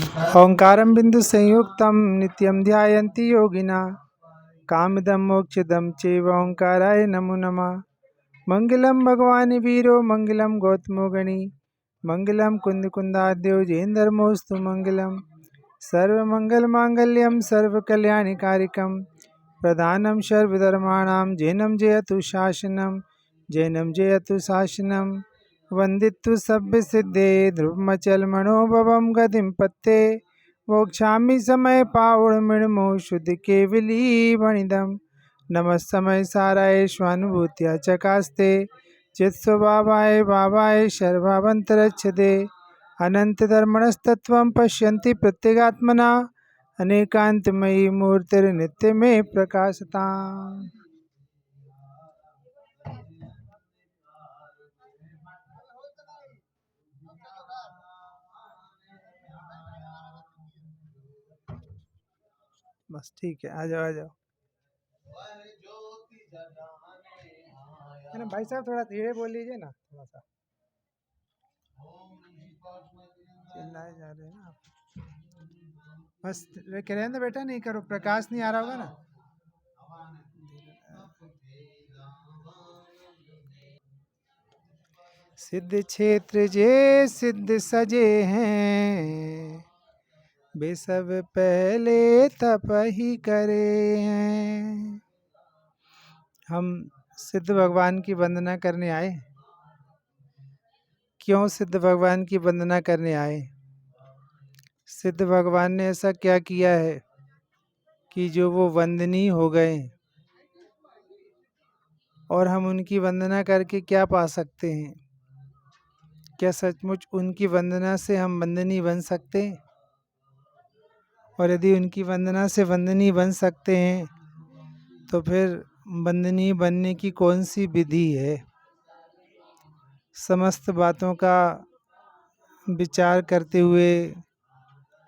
ओंकारं बिन्दुसंयुक्तं नित्यं ध्यायन्ति योगिनः कामदं मोक्षदं चैव ओंकाराय नमो नमः। मंगलम भगवान् वीरो मंगलम गौतमो गणी मंगलम कुंदकुंदाद्यो जैनधर्मोस्तु मंगलम सर्वमंगलमांगल्यं सर्वकल्याणिकारिकं प्रधानं सर्वधर्माणां जैनं जयतु शासनं जैनं जयतु शासनं वन्दित्तु सभ्यसिद्धे ध्रुवमचलमनोभवं गतिं पत्ते मोक्षामि समय पावनमिणमो शुद्ध केवली वणिदम् नमस्तमय साराय स्वानुभूत्या चकास्ते चित्स्वभावाय भावाय सर्वावन्तरच्छते अनन्तधर्मणस्तत्त्वं पश्यन्ति प्रत्यगात्मना अनेकान्तमयी मूर्तिर्नित्यमे प्रकाशताम्। बस ठीक है, आ जाओ आ जाओ। है ना भाई साहब, थोड़ा धीरे बोल लीजिए ना, थोड़ा सा चिल्लाए जा रहे हैं ना आप। बस वे कह रहे हैं ना बेटा, नहीं करो, प्रकाश नहीं आ रहा होगा ना। सिद्ध क्षेत्र जे सिद्ध सजे हैं, वे सब पहले तप ही करे हैं। हम सिद्ध भगवान की वंदना करने आए। क्यों सिद्ध भगवान की वंदना करने आए? सिद्ध भगवान ने ऐसा क्या किया है कि जो वो वंदनीय हो गए, और हम उनकी वंदना करके क्या पा सकते हैं? क्या सचमुच उनकी वंदना से हम वंदनीय बन सकते हैं? और यदि उनकी वंदना से वंदनीय बन सकते हैं तो फिर वंदनीय बनने की कौन सी विधि है? समस्त बातों का विचार करते हुए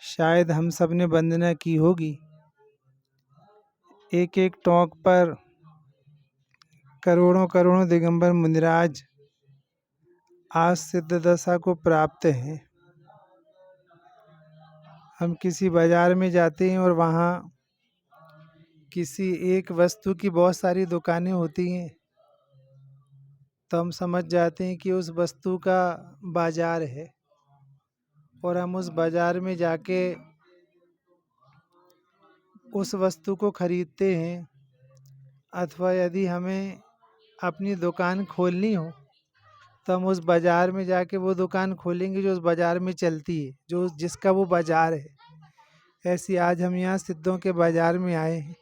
शायद हम सब ने वंदना की होगी। एक एक टोंक पर करोड़ों करोड़ों दिगंबर मुनिराज आज सिद्ध दशा को प्राप्त हैं। हम किसी बाजार में जाते हैं और वहाँ किसी एक वस्तु की बहुत सारी दुकानें होती हैं, तो हम समझ जाते हैं कि उस वस्तु का बाजार है, और हम उस बाजार में जाके उस वस्तु को खरीदते हैं। अथवा यदि हमें अपनी दुकान खोलनी हो तो हम उस बाजार में जाके वो दुकान खोलेंगे जो उस बाजार में चलती है, जो जिसका वो बाजार है। ऐसी आज हम यहाँ सिद्धों के बाजार में आए हैं।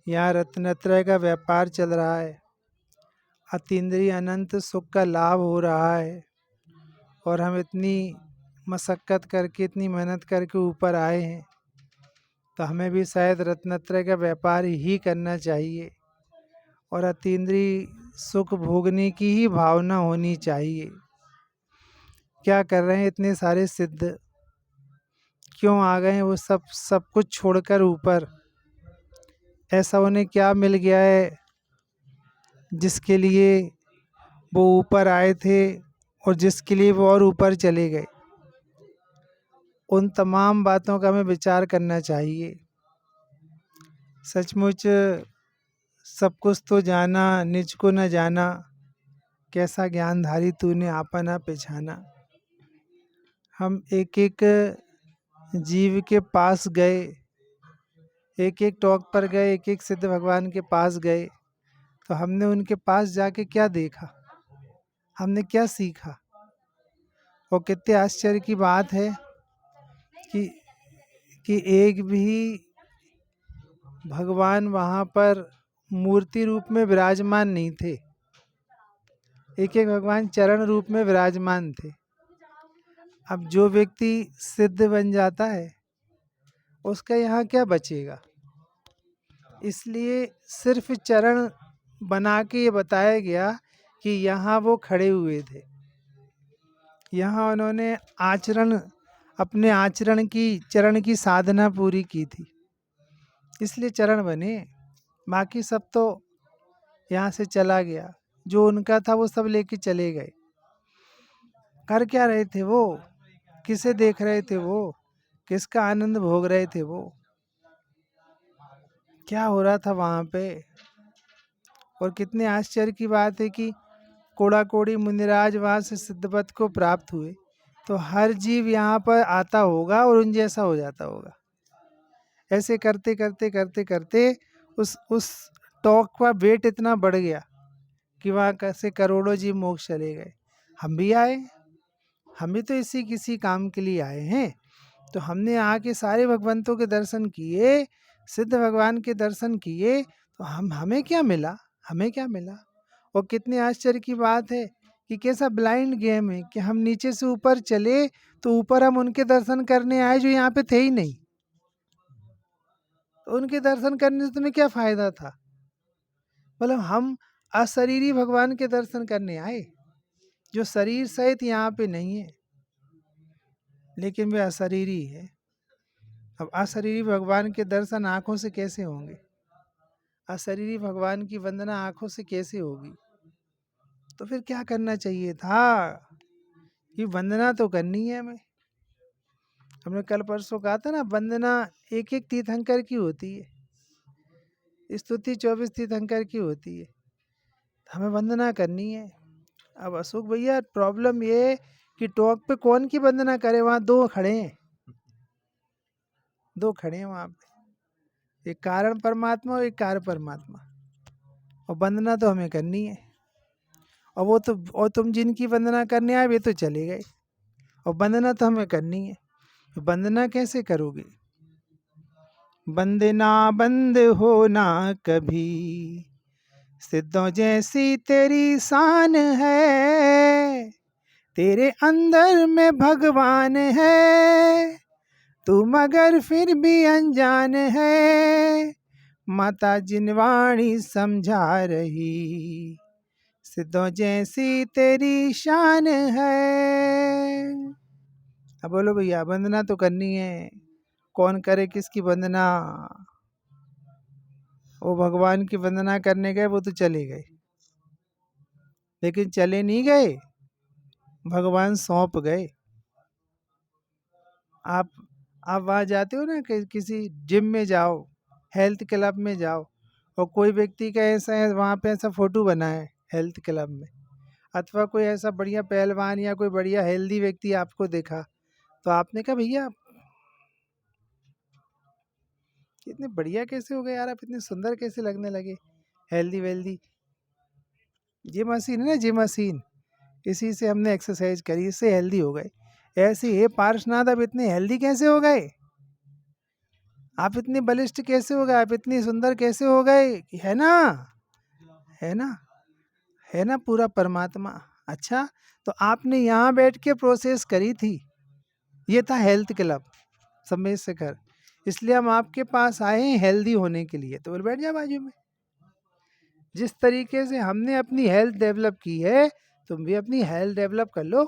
यहाँ रत्नत्रय का व्यापार चल रहा है, अतीन्द्रिय अनंत सुख का लाभ हो रहा है, और हम इतनी मशक्क़त करके, इतनी मेहनत करके ऊपर आए हैं, तो हमें भी शायद रत्नत्रय का व्यापार ही करना चाहिए और अतीन्द्रिय सुख भोगने की ही भावना होनी चाहिए। क्या कर रहे हैं इतने सारे सिद्ध? क्यों आ गए हैं वो सब कुछ छोड़कर ऊपर? ऐसा उन्हें क्या मिल गया है जिसके लिए वो ऊपर आए थे और जिसके लिए वो और ऊपर चले गए? उन तमाम बातों का हमें विचार करना चाहिए। सचमुच सब कुछ तो जाना, निज को न जाना, कैसा ज्ञानधारी तूने आपा न पहचाना। हम एक एक जीव के पास गए, एक एक टॉक पर गए, एक एक सिद्ध भगवान के पास गए, तो हमने उनके पास जाके क्या देखा, हमने क्या सीखा? और कितने आश्चर्य की बात है कि एक भी भगवान वहाँ पर मूर्ति रूप में विराजमान नहीं थे। एक एक भगवान चरण रूप में विराजमान थे। अब जो व्यक्ति सिद्ध बन जाता है उसका यहाँ क्या बचेगा? इसलिए सिर्फ चरण बना के ये बताया गया कि यहाँ वो खड़े हुए थे, यहाँ उन्होंने आचरण, अपने आचरण की, चरण की साधना पूरी की थी, इसलिए चरण बने। बाकी सब तो यहाँ से चला गया, जो उनका था वो सब लेके चले गए। कर क्या रहे थे वो? किसे देख रहे थे वो? किसका आनंद भोग रहे थे वो, क्या हो रहा था वहाँ पे। और कितने आश्चर्य की बात है कि कोड़ा कोड़ी मुनिराज वहाँ से सिद्धपद को प्राप्त हुए, तो हर जीव यहाँ पर आता होगा और उन जैसा हो जाता होगा। ऐसे करते करते करते करते उस टॉक का वेट इतना बढ़ गया कि वहाँ कैसे करोड़ों जीव मोक्ष चले गए। हम भी आए, हम भी तो इसी किसी काम के लिए आए हैं। तो हमने आके सारे भगवंतों के दर्शन किए, सिद्ध भगवान के दर्शन किए, तो हमें क्या मिला, हमें क्या मिला। और कितने आश्चर्य की बात है कि कैसा ब्लाइंड गेम है कि हम नीचे से ऊपर चले तो ऊपर हम उनके दर्शन करने आए जो यहाँ पे थे ही नहीं। तो उनके दर्शन करने से तुम्हें क्या फायदा था। मतलब हम अशरीरी भगवान के दर्शन करने आए जो शरीर सहित यहाँ पे नहीं है, लेकिन वे अशरीरी है। अब अशरीरी भगवान के दर्शन आंखों से कैसे होंगे, अशरीरी भगवान की वंदना आंखों से कैसे होगी। तो फिर क्या करना चाहिए था कि वंदना तो करनी है हमें। हमने कल परसों कहा था ना, वंदना एक एक तीर्थंकर की होती है, स्तुति 24 तीर्थंकर की होती है, हमें वंदना करनी है। अब अशोक भैया प्रॉब्लम ये है कि टॉक पे कौन की वंदना करे, वहाँ दो खड़े हैं, दो खड़े हैं वहाँ पे, एक कारण परमात्मा और एक कार्य परमात्मा, और वंदना तो हमें करनी है। और वो तो, और तुम जिनकी वंदना करने आए वे तो चले गए, और वंदना तो हमें करनी है। तो वंदना कैसे करोगे, वंदना बंद हो ना कभी, सिद्धों जैसी तेरी शान है, तेरे अंदर में भगवान है, तू मगर फिर भी अनजान है, माता जिनवाणी समझा रही, सिद्धों जैसी तेरी शान है। अब बोलो भैया वंदना तो करनी है, कौन करे किसकी वंदना। वो भगवान की वंदना करने गए, वो तो चले गए, लेकिन चले नहीं गए, भगवान सौंप गए। आप वहाँ जाते हो ना कि किसी जिम में जाओ, हेल्थ क्लब में जाओ, और कोई व्यक्ति का ऐसा है वहाँ पे ऐसा फोटो बना है हेल्थ क्लब में, अथवा कोई ऐसा बढ़िया पहलवान या कोई बढ़िया हेल्दी व्यक्ति आपको देखा, तो आपने कहा भैया इतने बढ़िया कैसे हो गए यार, आप इतने सुंदर कैसे लगने लगे, हेल्दी वेल्दी। जिम मशीन है ना, जिम मशीन, इसी से हमने एक्सरसाइज करी, इससे हेल्दी हो गए। ऐसे ही पार्शनाथ आप इतने हेल्दी कैसे हो गए, आप इतने बलिष्ठ कैसे हो गए, आप इतनी सुंदर कैसे हो गए, है ना, है ना, है ना पूरा परमात्मा। अच्छा, तो आपने यहाँ बैठ के प्रोसेस करी थी, ये था हेल्थ क्लब समय से कर, इसलिए हम आपके पास आए हैं हेल्दी होने के लिए। तो बोल बैठ जा बाजू में। जिस तरीके से हमने अपनी हेल्थ डेवलप की है, तुम भी अपनी हेल्थ डेवलप कर लो।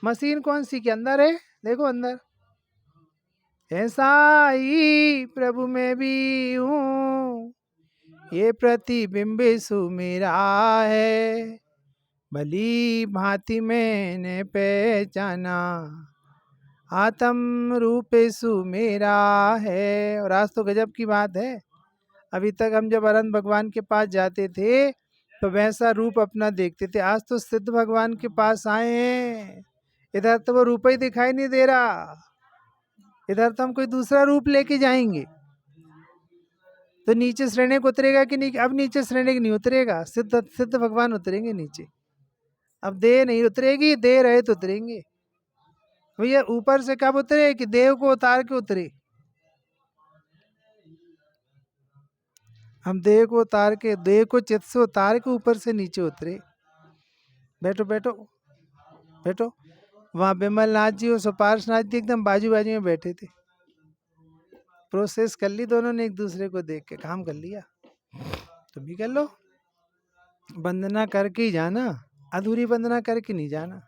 मशीन कौन सी के अंदर है, देखो अंदर, ऐसा ही प्रभु में भी हूँ, ये प्रतिबिंब सु मेरा है, भली भांति मैंने पहचाना, आत्म रूप सु मेरा है। और आज तो गजब की बात है, अभी तक हम जब अनंत भगवान के पास जाते थे तो वैसा रूप अपना देखते थे, आज तो सिद्ध भगवान के पास आए हैं, इधर तो वो रूप ही दिखाई नहीं दे रहा, इधर तो हम कोई दूसरा रूप लेके जाएंगे। तो नीचे श्रेणिक उतरेगा कि नहीं, अब नीचे श्रेणिक नहीं उतरेगा, सिद्ध सिद्ध भगवान उतरेंगे नीचे, अब देह नहीं उतरेगी, देह रहे तो उतरेंगे। भैया ऊपर से कब उतरे कि देह को उतार के उतरे, हम देह को उतार के, देह को चित्त से उतार के ऊपर से नीचे उतरे। बैठो बैठो बैठो, वहाँ बिमल नाथ जी और सुपार्श नाथ जी एकदम बाजू बाजू में बैठे थे, प्रोसेस कर ली दोनों ने, एक दूसरे को देख के काम कर लिया। तुम भी कर लो, वंदना करके ही जाना, अधूरी वंदना करके नहीं जाना।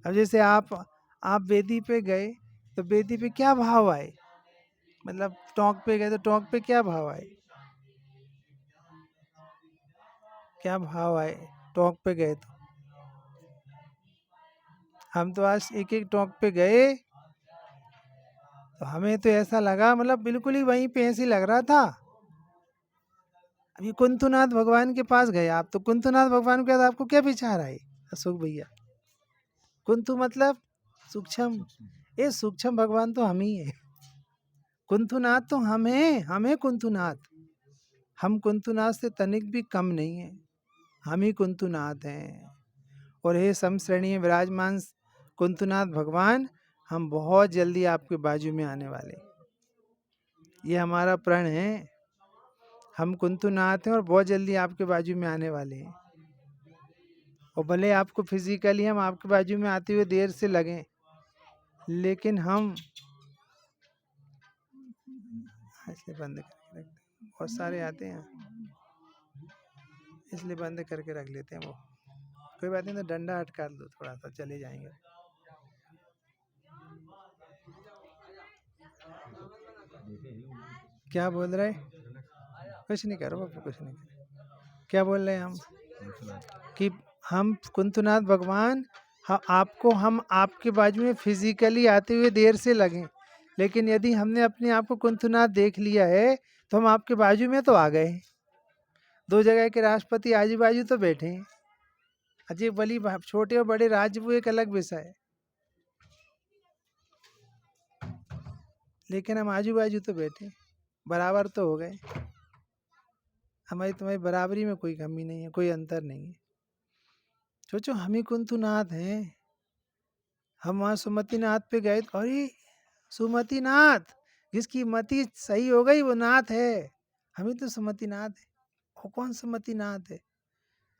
अब जैसे आप वेदी पे गए तो वेदी पे क्या भाव आए, मतलब टॉक पे गए तो टॉक पे क्या भाव आए, क्या भाव आए टॉक पे गए तो। हम तो आज एक एक टॉक पे गए तो हमें तो ऐसा लगा, मतलब बिल्कुल ही वहीं पे ऐसे लग रहा था। अभी कुंतुनाथ भगवान के पास गए आप, तो कुंतुनाथ भगवान के पास आपको क्या विचार आए अशोक भैया? कुंतु मतलब सूक्ष्म, ये सूक्ष्म भगवान तो हम ही है। कुंतुनाथ तो हम है कुंतुनाथ। हम कुंतुनाथ से तनिक भी कम नहीं है, हम ही कुंतुनाथ हैं। और हे समश्रेणी में विराजमान कुंतुनाथ भगवान, हम बहुत जल्दी आपके बाजू में आने वाले, ये हमारा प्रण है। हम कुंतुनाथ हैं और बहुत जल्दी आपके बाजू में आने वाले हैं। और भले आपको फिजिकली हम आपके बाजू में आते हुए देर से लगें, लेकिन हम इसलिए बंद करके रखते हैं, बहुत सारे आते हैं इसलिए बंद करके रख लेते हैं। वो कोई बात नहीं, तो डंडा हटका दो थोड़ा सा, चले जाएंगे। क्या बोल रहे? कुछ नहीं करो बापू, कुछ नहीं करो। क्या बोल रहे हैं हम? कि हम कुंतुनाथ भगवान, हम आपके बाजू में फिजिकली आते हुए देर से लगें, लेकिन यदि हमने अपने आप को कुंतुनाथ देख लिया है तो हम आपके बाजू में तो आ गए। दो जगह के राष्ट्रपति आजू बाजू तो बैठे हैं। अजीब बली छोटे और बड़े राज्य वो एक अलग विषय है, लेकिन हम आजू बाजू तो बैठे, बराबर तो हो गए। हमारी तुम्हारी बराबरी में कोई कमी नहीं है, कोई अंतर नहीं है। सोचो हम ही कुंतुनाथ हैं। हम वहाँ सुमतिनाथ पे गए, अरे सुमतिनाथ, जिसकी मति सही हो गई वो नाथ है। हम ही तो सुमतिनाथ है। वो कौन सुमतिनाथ है?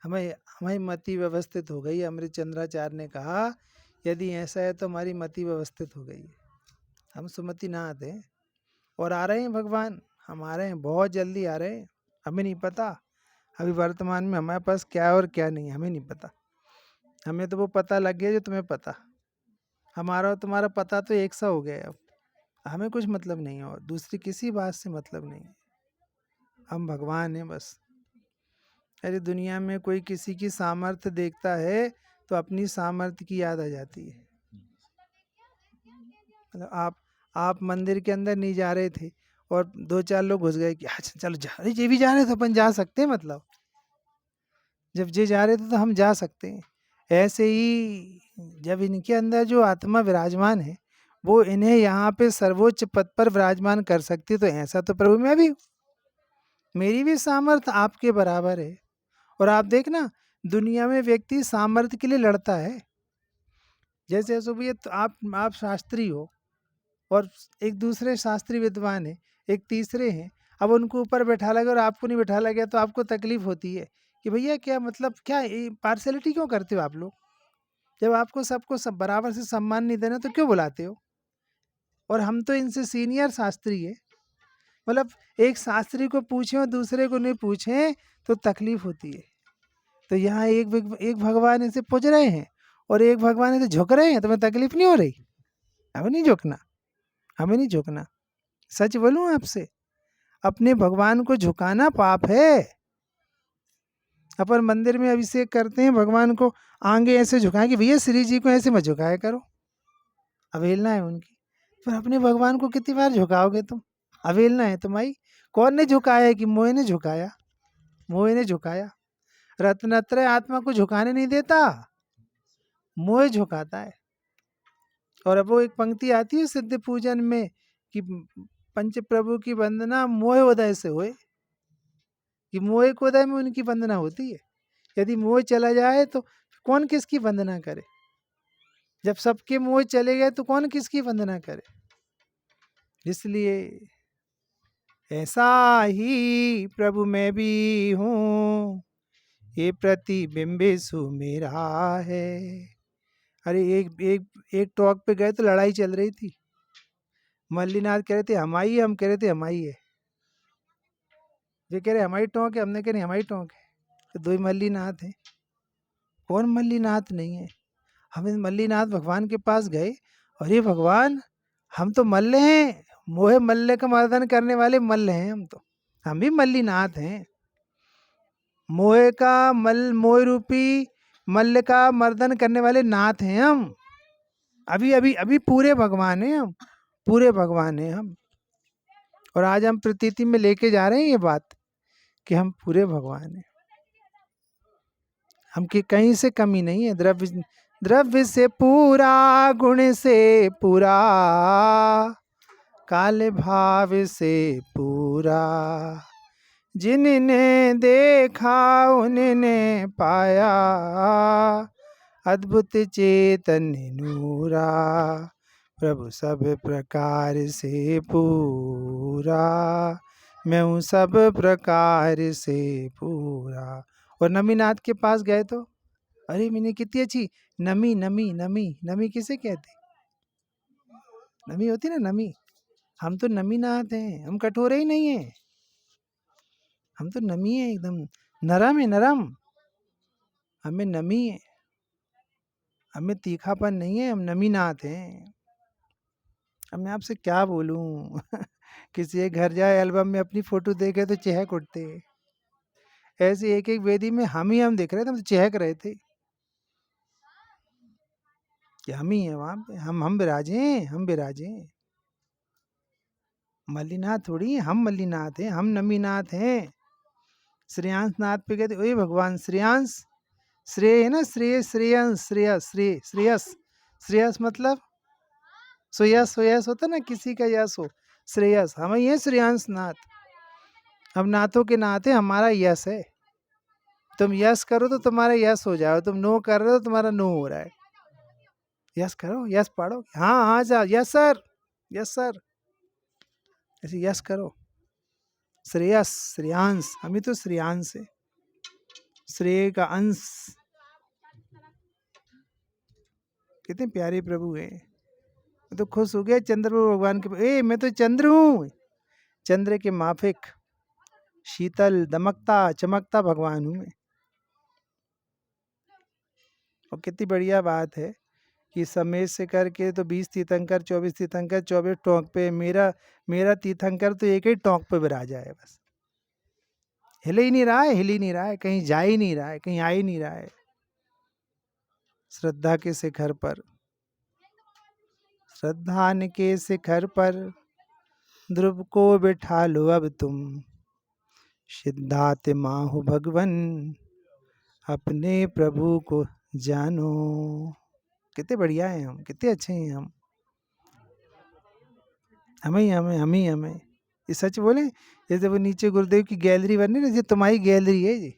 हमारी मति व्यवस्थित हो गई। अमृत चंद्राचार्य ने कहा यदि ऐसा है तो हमारी मति व्यवस्थित हो गई है। हम सुमतिनाथ हैं और आ रहे हैं भगवान, हम आ रहे हैं, बहुत जल्दी आ रहे हैं। हमें नहीं पता अभी वर्तमान में हमारे पास क्या है और क्या नहीं है, हमें नहीं पता। हमें तो वो पता लग गया जो तुम्हें पता। हमारा और तुम्हारा पता तो एक सा हो गया है अब। हमें कुछ मतलब नहीं है और दूसरी किसी बात से मतलब नहीं है। हम भगवान हैं बस। अरे दुनिया में कोई किसी की सामर्थ्य देखता है तो अपनी सामर्थ्य की याद आ जाती है। मतलब आप मंदिर के अंदर नहीं जा रहे थे और दो चार लोग घुस गए कि अच्छा चलो जा, अरे ये भी जा रहे थे, अपन जा सकते हैं। मतलब जब ये जा रहे थे तो हम जा सकते हैं। ऐसे ही जब इनके अंदर जो आत्मा विराजमान है वो इन्हें यहाँ पे सर्वोच्च पद पर विराजमान कर सकती है, तो ऐसा तो प्रभु मैं भी हूँ। मेरी भी सामर्थ्य आपके बराबर है। और आप देखना दुनिया में व्यक्ति सामर्थ्य के लिए लड़ता है। जैसे ये तो आप शास्त्री हो और एक दूसरे शास्त्री विद्वान है, एक तीसरे हैं, अब उनको ऊपर बैठा लगे और आपको नहीं बैठा लगे तो आपको तकलीफ होती है कि भैया क्या मतलब, क्या पार्शलिटी क्यों करते हो आप लोग? जब आपको सबको सब बराबर से सम्मान नहीं देना तो क्यों बुलाते हो? और हम तो इनसे सीनियर शास्त्री है। मतलब एक शास्त्री को पूछें और दूसरे को नहीं पूछें तो तकलीफ होती है। तो यहाँ एक भगवान ऐसे पूछ रहे हैं और एक भगवान ऐसे झुक रहे हैं, तुम्हें तकलीफ नहीं हो रही? हमें नहीं झुकना, हमें नहीं झुकना। सच बोलूं आपसे, अपने भगवान को झुकाना पाप है। अपन मंदिर में अभिषेक करते हैं, भगवान को आगे ऐसे झुकाएं कि भैया श्री जी को ऐसे मत झुकाया करो, अवहेलना है उनकी। पर अपने भगवान को कितनी बार झुकाओगे तुम? अवहेलना है तुम्हारी। कौन ने झुकाया है? कि मोह ने झुकाया, मोह ने झुकाया। रत्नत्रय आत्मा को झुकाने नहीं देता, मोह झुकाता है। और अब वो एक पंक्ति आती है सिद्ध पूजन में कि पंच प्रभु की वंदना मोह उदय से होए, कि मोह के उदय में उनकी वंदना होती है। यदि मोह चला जाए तो कौन किसकी वंदना करे? जब सबके मोह चले गए तो कौन किसकी वंदना करे? इसलिए ऐसा ही प्रभु मैं भी हूँ, ये प्रतिबिंबिसु मेरा है। अरे एक टॉक पे गए तो लड़ाई चल रही थी। मल्लीनाथ कह रहे थे हमारी है, हम कह रहे थे हमारी है। ये कह रहे हमारी टोंक है, हमने कह रहे हमारी टोंक है। तो दो ही मल्लीनाथ हैं। कौन मल्लीनाथ नहीं है? हम इस मल्लीनाथ भगवान के पास गए, अरे भगवान हम तो मल्ल हैं, मोहे मल्ल का मर्दन करने वाले मल्ल हैं हम तो। हम भी मल्लीनाथ हैं। मोहे का मोह रूपी मल्ल का मर्दन करने वाले नाथ हैं हम। अभी अभी अभी पूरे भगवान हैं हम। पूरे भगवान हैं हम। और आज हम प्रतीति में लेके जा रहे हैं ये बात कि हम पूरे भगवान हैं, हम की कहीं से कमी नहीं है। द्रव्य से पूरा, गुण से पूरा, काले भाव से पूरा, जिनने देखा उनने पाया, अद्भुत चेतन नूरा, प्रभु सब प्रकार से पूरा, मैं हूँ सब प्रकार से पूरा। और नमीनाथ के पास गए तो अरे मैंने कितनी अच्छी नमी नमी नमी नमी किसे कहते? नमी होती ना, नमी। हम तो नमीनाथ हैं, हम कठोरे ही नहीं है, हम तो नमी है, एकदम नरम है, नरम। हमें नमी है, हमें तीखापन नहीं है, हम नमीनाथ हैं। अब मैं आपसे क्या बोलूं किसी के घर जाए, एल्बम में अपनी फोटो देखे तो चहक उठते। ऐसे एक एक वेदी में हम देख रहे थे, हम तो चहक रहे थे कि हम ही हैं वहां पे, हम विराजे, हम विराजे। मल्लीनाथ थोड़ी है, हम मल्लीनाथ हैं, हम नमीनाथ हैं। श्रेयांश नाथ पे कहते ओए भगवान श्रेयांश, श्रेय है ना, श्रेय, श्रेयांश, श्रेयस, श्रेय, श्रेयस, श्रेयस मतलब सुयस, सुयस होता ना, किसी का यश हो, श्रेयस। हम ही है श्रेयांश नाथ, हम नाथों के नाथ है, हमारा यश है। तुम यश करो तो तुम्हारा यश हो जाओ, तुम नो कर रहे हो तो तुम्हारा नो हो रहा है। यश करो, यश पढ़ो, हाँ हाँ जा, यस सर, यस सर, ऐसे यश करो। श्रेयस, श्रेयांश, हम ही तो श्रेयांश है, श्रेय का अंश। कितने प्यारे प्रभु हैं। मैं तो खुश हो गया चंद्र भगवान के, मैं तो चंद्र हूँ, चंद्र के माफिक, शीतल दमकता चमकता भगवान हूँ मैं। और कितनी बढ़िया बात है कि समेत से करके तो 20 तीर्थंकर, 24 तीर्थंकर, 24 टोंक पे, मेरा तीर्थंकर तो एक ही टोंक पे विराजा है बस। हिल ही नहीं रहा है, हिल ही नहीं रहा है, कहीं जा ही नहीं रहा है, कहीं आ ही नहीं रहा है। श्रद्धा के शिखर पर, श्रद्धान के शिखर पर ध्रुव को बिठा लो अब तुम, सिद्धार्थ माहु भगवन अपने प्रभु को जानो। कितने बढ़िया हैं हम, कितने अच्छे हैं हम, हमें ये सच बोले। जैसे वो नीचे गुरुदेव की गैलरी बनी ना, ये तुम्हारी गैलरी है, जी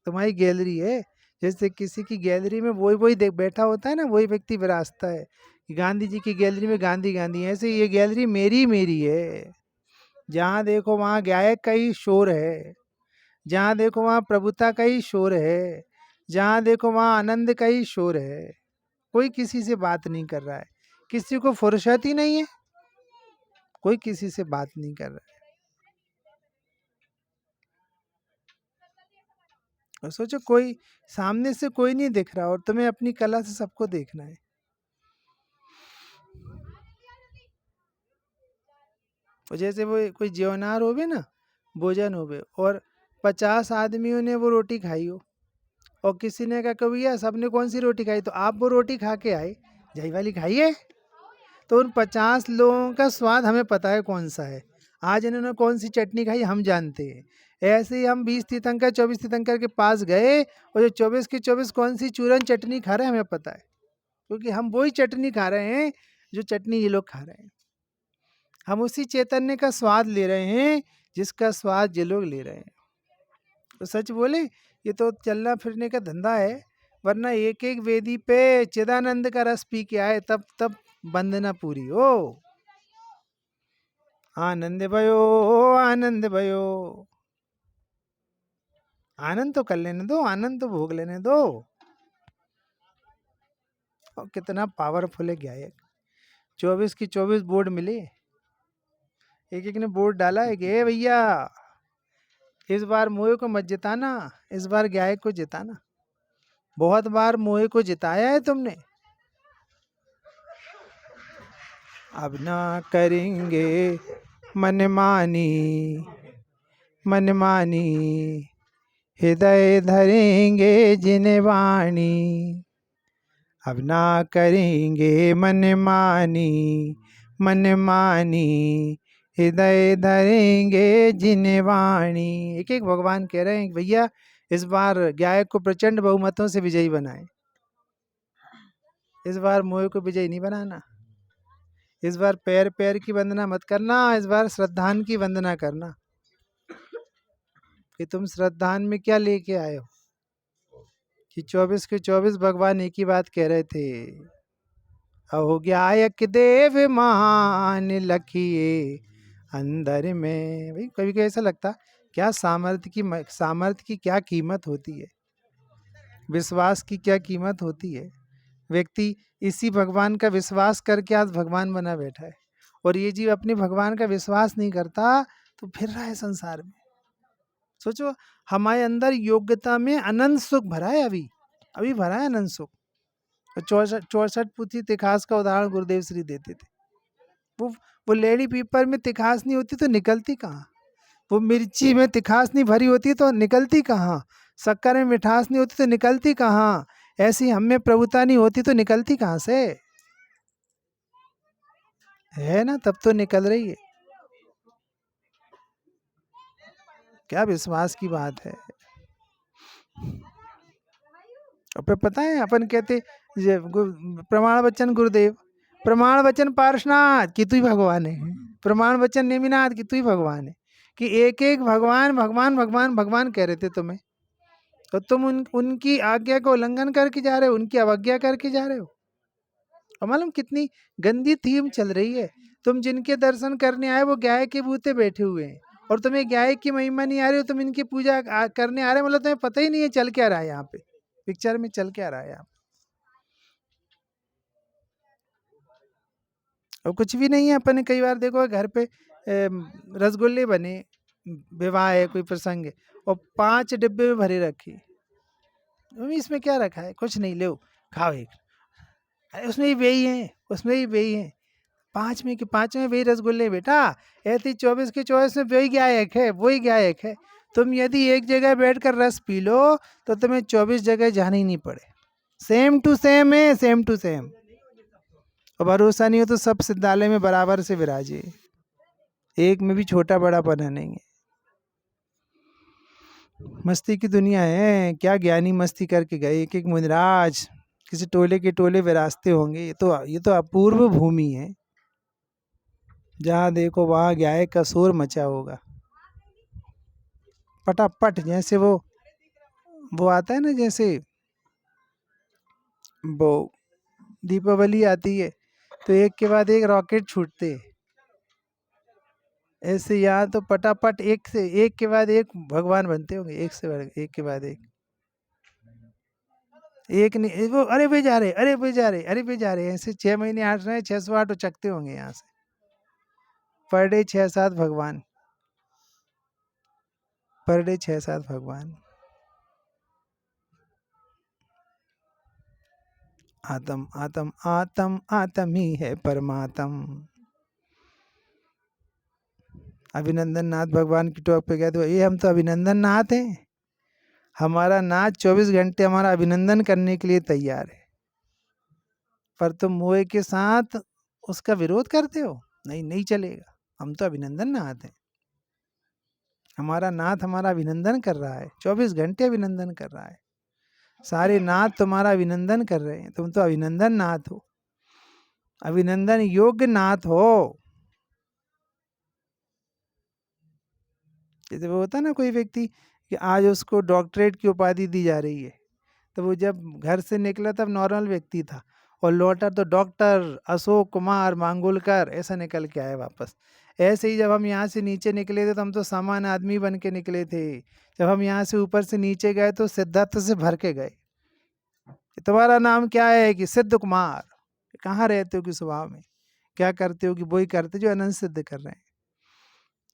तुम्हारी गैलरी है। जैसे किसी की गैलरी में वही देख बैठा होता है ना, वही व्यक्ति विराजता है कि गांधी जी की गैलरी में गांधी गांधी, ऐसे ये गैलरी मेरी है। जहाँ देखो वहाँ गायक का ही शोर है, जहाँ देखो वहाँ प्रभुता का ही शोर है, जहाँ देखो वहाँ आनंद का ही शोर है। कोई किसी से बात नहीं कर रहा है, किसी को फुर्सत ही नहीं है, कोई किसी से बात नहीं कर रहा है। और सोचो कोई सामने से कोई नहीं दिख रहा और तुम्हें अपनी कला से सबको देखना है। और जैसे वो कोई जीवनार होवे ना, भोजन होवे, और 50 आदमियों ने वो रोटी खाई हो, और किसी ने कहा कभी सबने कौन सी रोटी खाई, तो आप वो रोटी खा के आए, यही वाली खाई है। तो उन 50 लोगों का स्वाद हमें पता है कौन सा है, आज इन्होंने कौन सी चटनी खाई हम जानते हैं। ऐसे ही हम 20 तीर्थंकर 24 तीर्थंकर के पास गए, और जो 24 के 24 कौन सी चूरन चटनी खा रहे हैं हमें पता है, क्योंकि हम वही चटनी खा रहे हैं जो चटनी ये लोग खा रहे हैं। हम उसी चैतन्य का स्वाद ले रहे हैं जिसका स्वाद ये लोग ले रहे हैं। तो सच बोले, ये तो चलना फिरने का धंधा है, वरना एक एक वेदी पे चिदानंद का रस पी के आए, तब वंदना पूरी हो। आनंद भयो, आनंद भयो, आनंद तो कर लेने दो, आनंद तो भोग लेने दो। और कितना पावरफुल है गायक, 24 की 24 बोर्ड मिले, एक एक ने बोर्ड डाला है कि भैया इस बार मोहे को मत जिताना, इस बार गायक को जिताना। बहुत बार मोहे को जिताया है तुमने, अब ना करेंगे मनमानी, मनमानी हृदय धरेंगे जिन वाणी, अब ना करेंगे मनमानी, हृदय धरेंगे जिनवाणी। एक एक भगवान कह रहे हैं भैया इस बार गायक को प्रचंड बहुमतों से विजयी बनाए। इस बार मोह को विजयी नहीं बनाना। इस बार पैर पैर की वंदना मत करना, इस बार श्रद्धान की वंदना करना कि तुम श्रद्धान में क्या लेके आए हो। कि 24 के 24 भगवान एक ही बात कह रहे थे, हो गायक देव महान लखिए अंदर में। भाई कभी कभी ऐसा लगता क्या सामर्थ्य की क्या कीमत होती है, विश्वास की क्या कीमत होती है। व्यक्ति इसी भगवान का विश्वास करके आज भगवान बना बैठा है, और ये जीव अपने भगवान का विश्वास नहीं करता तो फिर रहा है संसार में। सोचो हमारे अंदर योग्यता में अनंत सुख भरा है, अभी भरा है अनंत सुख। 64 पुथी तिखास का उदाहरण गुरुदेव श्री देते थे। वो लेडी पीपर में तिखास नहीं होती तो निकलती कहाँ, वो मिर्ची में तिखास नहीं भरी होती तो निकलती कहाँ, शक्कर में मिठास नहीं होती तो निकलती कहाँ, ऐसी हम में प्रभुता नहीं होती तो निकलती कहाँ से है ना, तब तो निकल रही है। क्या विश्वास की बात है। अब पता है अपन कहते प्रमाण वचन गुरुदेव, प्रमाण वचन पार्शनाथ कि तू ही भगवान है, प्रमाण वचन नेमिनाथ कि तू ही भगवान है। कि एक एक भगवान भगवान भगवान भगवान कह रहे थे तुम्हें, तो तुम उनकी आज्ञा को उल्लंघन करके जा रहे हो, उनकी अवज्ञा करके जा रहे हो। और मालूम कितनी गंदी थीम चल रही है। तुम जिनके दर्शन करने आए वो गाय के बूते बैठे हुए हैं, और तुम्हें गाय की महिमा नहीं आ रही हो, तुम इनकी पूजा करने आ रहे हो, मतलब तुम्हें पता ही नहीं है चल क्या रहा है यहाँ पे, पिक्चर में चल क्या रहा है यहाँ पे। और कुछ भी नहीं है। अपन ने कई बार देखो घर पे रसगुल्ले बने, विवाह है कोई प्रसंग है, और 5 डिब्बे में भरे रखी, इसमें क्या रखा है, कुछ नहीं, लो खाओ एक, अरे उसमें ही वही है, उसमें ही वही है, 5 में कि 5 में वही रसगुल्ले बेटा, ऐसे 24 के 24 में वही गायक है, वही गायक है। तुम यदि एक जगह बैठकर रस पी लो तो तुम्हें 24 जगह जाना ही नहीं पड़े, सेम टू सेम है, सेम टू सेम। और भरोसा नहीं हो तो सब सिद्धालय में बराबर से विराजे, एक में भी छोटा बड़ा पना नहीं है। मस्ती की दुनिया है, क्या ज्ञानी मस्ती करके गए, एक एक मुनिराज किसी टोले के टोले विराजते होंगे। ये तो अपूर्व भूमि है, जहाँ देखो वहाँ गायक का शोर मचा होगा पटापट। जैसे वो आता है ना, जैसे वो दीपावली आती है तो एक के बाद एक रॉकेट छूटते हैं, ऐसे यहाँ तो पटापट एक के बाद एक भगवान बनते होंगे, एक से एक के बाद एक नहीं, वो अरे वे जा रहे, अरे वे जा रहे, अरे वे जा रहे, ऐसे 6 महीने 8 रहे, 608 चकते होंगे यहाँ से पर डे 6-7 भगवान, पर डे 6-7 भगवान। आत्म आत्म आत्म आत्म ही है परमात्म। अभिनंदन नाथ भगवान की टॉप पे गए तो ये हम तो अभिनंदन नाथ हैं, हमारा नाथ 24 घंटे हमारा अभिनंदन करने के लिए तैयार है, पर तुम मोह के साथ उसका विरोध करते हो, नहीं नहीं चलेगा। हम तो अभिनंदन नाथ हैं, हमारा नाथ हमारा अभिनंदन कर रहा है, 24 घंटे अभिनंदन कर रहा है। सारे नाथ तुम्हारा अभिनंदन कर रहे हैं, तुम तो अभिनंदन नाथ हो, अभिनंदन योग्य नाथ हो। जैसे वो होता है ना कोई व्यक्ति कि आज उसको डॉक्टरेट की उपाधि दी जा रही है, तो वो जब घर से निकला तब नॉर्मल व्यक्ति था, और लौटा तो डॉक्टर अशोक कुमार मांगुलकर ऐसा निकल के आए वापस। ऐसे ही जब हम यहाँ से नीचे निकले थे तो हम तो सामान्य आदमी बन के निकले थे, जब हम यहाँ से ऊपर से नीचे गए तो सिद्धार्थ से भर के गए। तुम्हारा नाम क्या है कि सिद्ध कुमार, कहाँ रहते हो कि स्वभाव में, क्या करते हो कि वही करते जो अनंत सिद्ध कर रहे हैं।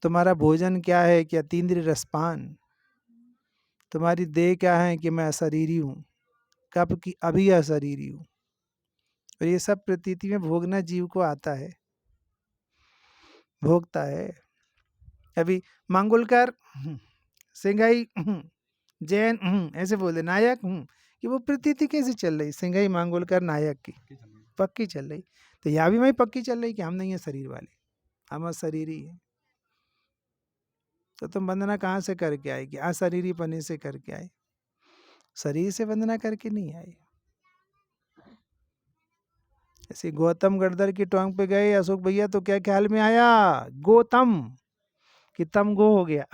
तुम्हारा भोजन क्या है कि अतीन्द्रिय रसपान, तुम्हारी देह क्या है कि मैं अशरीरी हूँ, कब की अभी अशरीरी हूँ। और ये सब प्रतीति में भोगना जीव को आता है, भोगता है। अभी मांगुलकर सिंघाई जैन ऐसे बोले, नायक कि वो प्रतीति कैसे चल रही, सिंघई मांगोलकर नायक की पक्की चल रही, तो यहाँ भी वही पक्की चल रही कि हम नहीं है शरीर वाले, हम अशरीरी है। तो तुम वंदना कहाँ से करके आएगी? अशरीरी पने से करके आए, शरीर से वंदना करके नहीं आए। ऐसे गौतम गढ़धर की टोंक पे गए अशोक भैया, तो क्या ख्याल में आया? गौतम कि तम गो हो गया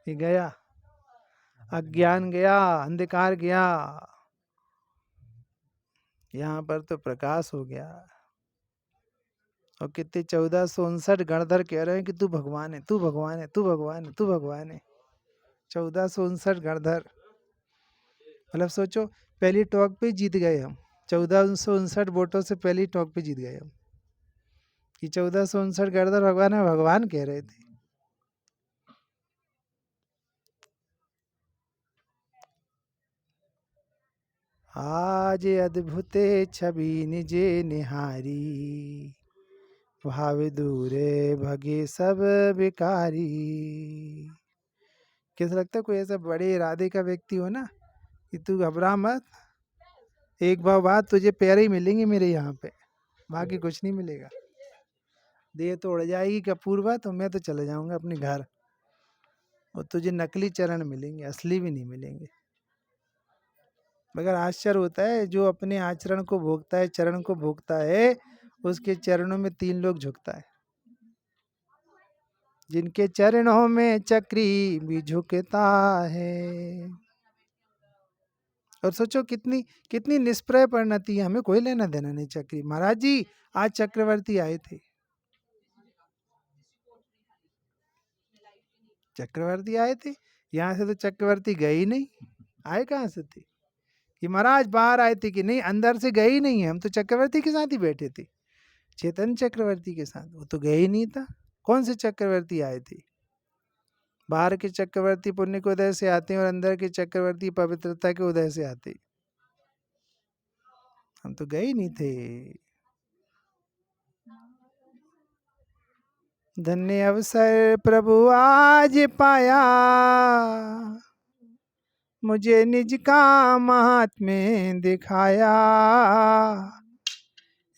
ये गया, अज्ञान गया, अंधकार गया, यहाँ पर तो प्रकाश हो गया। और कितने 1459 गणधर कह रहे हैं कि तू भगवान है, तू भगवान है, तू भगवान है, तू भगवान है। 1459 गणधर, मतलब सोचो पहली टॉक पे जीत गए हम, 1459 वोटों से पहली टॉक पे जीत गए हम, कि 1459 गणधर भगवान है, भगवान कह रहे थे। आज अद्भुत छवि निजे निहारी, भाव दूरे भगे सब बिकारी। कैसा लगता है कोई ऐसा बड़े इरादे का व्यक्ति हो ना, कि तू घबरा मत, एक बार बाद तुझे पैर ही मिलेंगे मेरे यहाँ पे, बाकी कुछ नहीं मिलेगा। देह तो उड़ जाएगी कपूरवा, तो मैं तो चले जाऊंगा अपने घर, और तुझे नकली चरण मिलेंगे, असली भी नहीं मिलेंगे। मगर आश्चर्य होता है, जो अपने आचरण को भोगता है, चरण को भोगता है, उसके चरणों में 3 लोग झुकता है। जिनके चरणों में चक्री भी झुकता है। और सोचो कितनी कितनी निष्प्रय परिणति है, हमें कोई लेना देना नहीं चक्री। महाराज जी आज चक्रवर्ती आए थे, चक्रवर्ती आए थे, यहाँ से तो चक्रवर्ती गए ही नहीं, आए कहाँ से थे? कि महाराज बाहर आए थे कि नहीं, अंदर से गए ही नहीं है, हम तो चक्रवर्ती के साथ ही बैठे थे, चेतन चक्रवर्ती के साथ, वो तो गए ही नहीं था। कौन से चक्रवर्ती आए थे? बाहर के चक्रवर्ती पुण्य के उदय से आते हैं, और अंदर के चक्रवर्ती पवित्रता के उदय से आते, हम तो गए ही नहीं थे। धन्य अवसर प्रभु आज पाया, मुझे निज का महात्म्य दिखाया,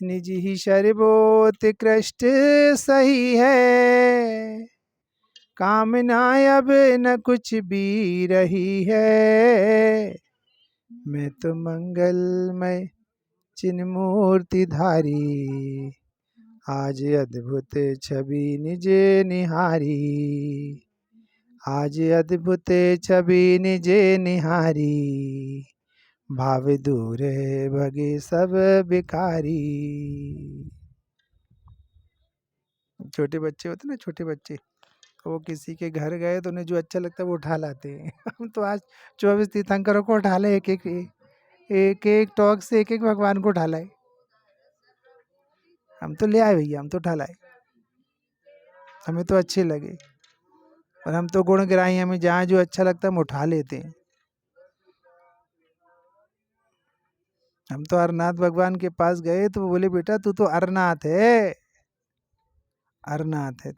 निज ही सर्वोत्कृष्ट सही है, कामना अब न कुछ भी रही है, मैं तो मंगलमय चिन्ह मूर्ति धारी, आज अद्भुत छवि निजे निहारी, आज अद्भुत छवि निजे निहारी, भाव दूर भगे सब बिकारी। छोटे बच्चे होते ना, छोटे बच्चे, वो किसी के घर गए तो उन्हें जो अच्छा लगता है वो उठा लाते हैं। हम तो आज 24 तीर्थंकरों को उठा ले, एक एक टॉक से एक एक भगवान को उठा लाए, हम तो ले आए भैया, हम तो उठा लाए, हमें तो अच्छे लगे, और हम तो गुण गिराई, हमें जहाँ जो अच्छा लगता है हम उठा लेते हैं। हम तो अरनाथ भगवान के पास गए तो वो बोले बेटा तू तो अरनाथ है, अरनाथ है,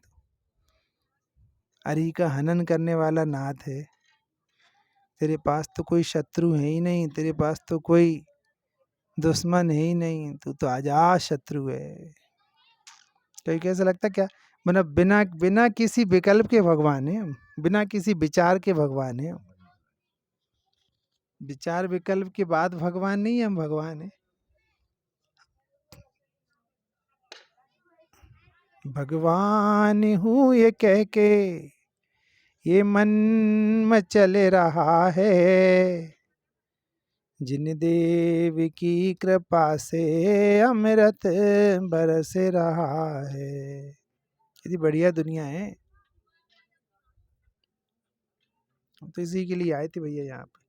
अरी का हनन करने वाला नाथ है, तेरे पास तो कोई शत्रु है ही नहीं, तेरे पास तो कोई दुश्मन है ही नहीं, तू तो आजाद शत्रु है। तो कैसा लगता क्या, मतलब बिना बिना किसी विकल्प के भगवान है, बिना किसी विचार के भगवान है, विचार विकल्प के बाद भगवान नहीं है, हम भगवान है। भगवान हूँ ये कह के ये मन में चल रहा है, जिन देव की कृपा से अमृत बरस रहा है। कितनी बढ़िया दुनिया है, तो इसी के लिए आए थे भैया यहाँ पे।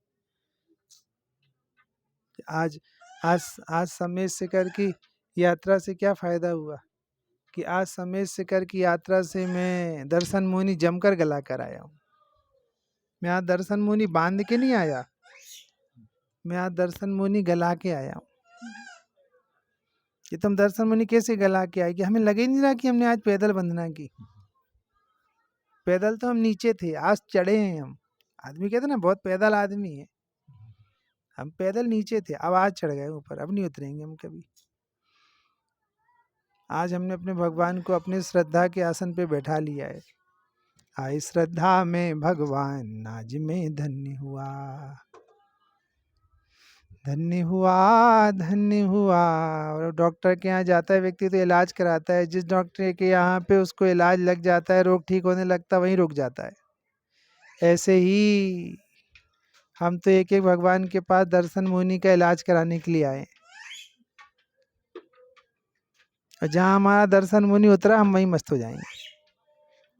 आज आज आज समेत शिखर की यात्रा से क्या फायदा हुआ, कि आज समेत शिखर की यात्रा से मैं दर्शन मुनि जमकर गला कर आया हूँ। मैं आज दर्शन मुनि बांध के नहीं आया, मैं आज दर्शन मुनि गला के आया हूँ। कि तुम दर्शन मुनि कैसे गला के आए, कि हमें लगे नहीं रहा कि हमने आज पैदल वंदना की, पैदल तो हम नीचे थे, आज चढ़े हैं हम। आदमी कहते ना बहुत पैदल आदमी है, हम पैदल नीचे थे, अब आज चढ़ गए ऊपर, अब नहीं उतरेंगे हम कभी। आज हमने अपने भगवान को अपने श्रद्धा के आसन पे बैठा लिया है। आई श्रद्धा में भगवान आज में धन्य हुआ, धन्य हुआ, धन्य हुआ। और डॉक्टर के यहाँ जाता है व्यक्ति तो इलाज कराता है, जिस डॉक्टर के यहाँ पे उसको इलाज लग जाता है, रोग ठीक होने लगता है, वहीं रुक जाता है। ऐसे ही हम तो एक एक भगवान के पास दर्शन मुनि का इलाज कराने के लिए आए, और जहाँ हमारा दर्शन मुनि उतरा हम वहीं मस्त हो जाएंगे।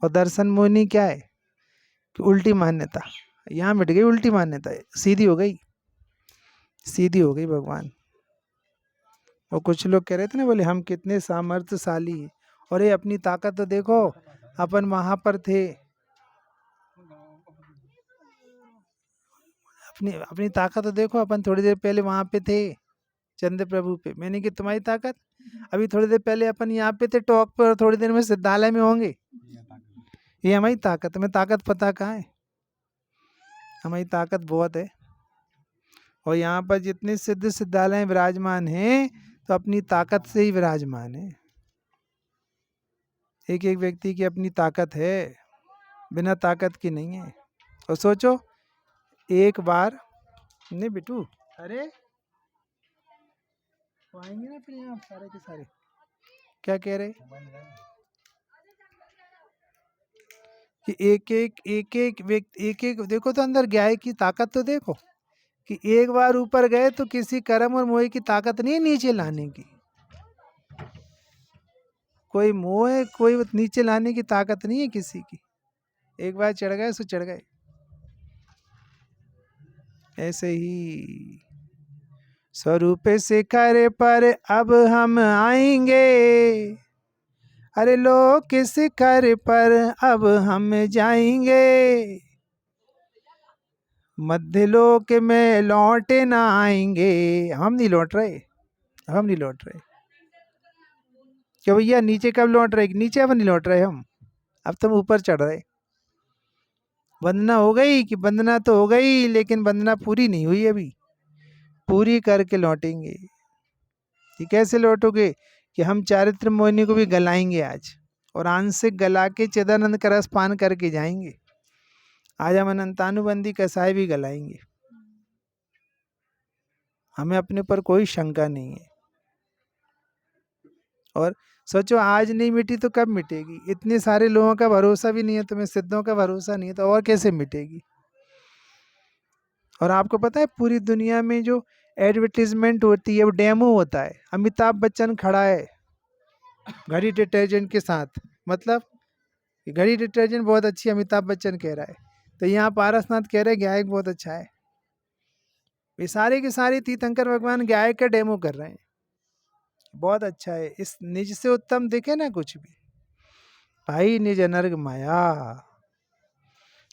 और दर्शन मुनि क्या है कि उल्टी मान्यता, यहाँ मिट गई उल्टी मान्यता, सीधी हो गई, सीधी हो गई भगवान। और कुछ लोग कह रहे थे ना, बोले हम कितने सामर्थ्यशाली हैं, और ये अपनी ताकत तो देखो, अपन वहां पर थे, अपनी अपनी ताकत तो देखो, अपन थोड़ी देर पहले वहां पे थे चंद्र प्रभु पे। मैंने कि तुम्हारी ताकत, अभी थोड़ी देर पहले अपन यहाँ पे थे टॉक पर, और थोड़ी देर में सिद्धालय में होंगे। ये हमारी ताकत, हमें ताकत पता कहाँ है, हमारी ताकत बहुत है। और यहाँ पर जितने सिद्ध सिद्धालय विराजमान हैं, तो अपनी ताकत से ही विराजमान है। एक एक व्यक्ति की अपनी ताकत है, बिना ताकत की नहीं है। और सोचो एक बार, नहीं बिटू, अरे वो आएंगे ना फिर यहाँ सारे के सारे, क्या कह रहे कि एक एक व्यक्ति, एक एक देखो तो अंदर गाय की ताकत तो देखो, कि एक बार ऊपर गए तो किसी कर्म और मोह की ताकत नहीं है नीचे लाने की। कोई मोह है, कोई नीचे लाने की ताकत नहीं है किसी की। एक बार चढ़ गए सो चढ़ गए। ऐसे ही स्वरूप शिखर पर अब हम आएंगे, अरे लोक के शिखर पर अब हम जाएंगे, मध्य लोक में लौटे ना आएंगे। हम नहीं लौट रहे, हम नहीं लौट रहे। क्या भैया नीचे कब लौट रहे? नीचे अब नहीं लौट रहे हम, अब तुम ऊपर चढ़ रहे। वंदना हो गई कि वंदना तो हो गई, लेकिन वंदना पूरी नहीं हुई, अभी पूरी करके लौटेंगे। कि कैसे लौटोगे? कि हम चारित्र मोहिनी को भी गलाएंगे आज, और आंशिक गला के चिदानंद का रस पान करके जाएंगे। आज हम अनंतानुबंधी कसाय भी गलाएंगे, हमें अपने पर कोई शंका नहीं है। और सोचो आज नहीं मिटी तो कब मिटेगी? इतने सारे लोगों का भरोसा भी नहीं है, तुम्हें सिद्धों का भरोसा नहीं है, तो और कैसे मिटेगी? और आपको पता है पूरी दुनिया में जो एडवर्टीजमेंट होती है वो डेमो होता है। अमिताभ बच्चन खड़ा है घड़ी डिटर्जेंट के साथ, मतलब घड़ी डिटर्जेंट बहुत अच्छी, अमिताभ बच्चन कह रहा है, तो यहाँ पारसनाथ कह रहे हैं गायक बहुत अच्छा है। ये सारे के सारे तीर्थंकर भगवान गायक का डेमो कर रहे हैं, बहुत अच्छा है। इस निज से उत्तम दिखे ना कुछ भी। भाई निज नर्ग माया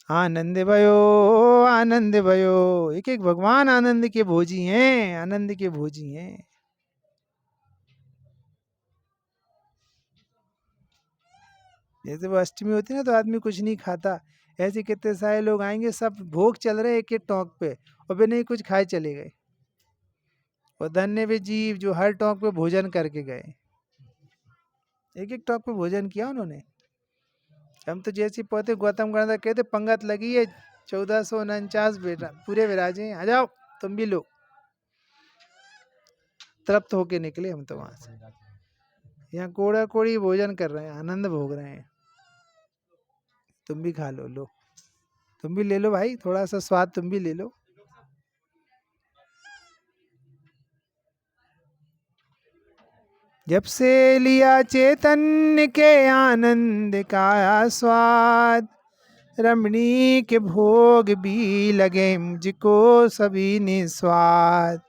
आनंद भयो, आनंद भयो। एक एक भगवान आनंद के भोजी हैं, आनंद के भोजी हैं। जैसे वो अष्टमी होती है ना तो आदमी कुछ नहीं खाता, ऐसे कितने सारे लोग आएंगे, सब भोग चल रहे एक एक टॉक पे, और वे नहीं कुछ खाए चले गए। और धन्य वे जीव जो हर टॉक पे भोजन करके गए, एक एक टॉक पे भोजन किया उन्होंने। हम तो जैसी पौधे गौतम गणना कहते पंगत लगी है 1449 बेटा पूरे विराजे हैं, आ जाओ तुम भी लो। तृप्त होके निकले हम तो वहां से। यहाँ कोड़ा कोड़ी भोजन कर रहे हैं, आनंद भोग रहे हैं। तुम भी खा लो, लो तुम भी ले लो भाई, थोड़ा सा स्वाद तुम भी ले लो। जब से लिया चैतन्य के आनंद का स्वाद, रमणी के भोग भी लगे मुझको सभी निस्वाद।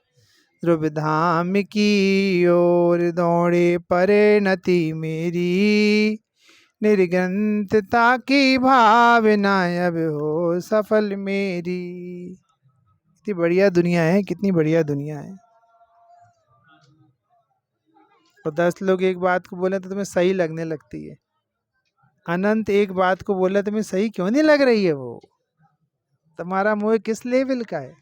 ध्रुव धाम की ओर दौड़े परिणति मेरी, निर्ग्रंथता की भावना अब हो सफल मेरी। कितनी बढ़िया दुनिया है, कितनी बढ़िया दुनिया है। और 10 लोग एक बात को बोले तो तुम्हें सही लगने लगती है। अनंत एक बात को बोला तुम्हें सही क्यों नहीं लग रही है? वो तुम्हारा मोह किस लेवल का है?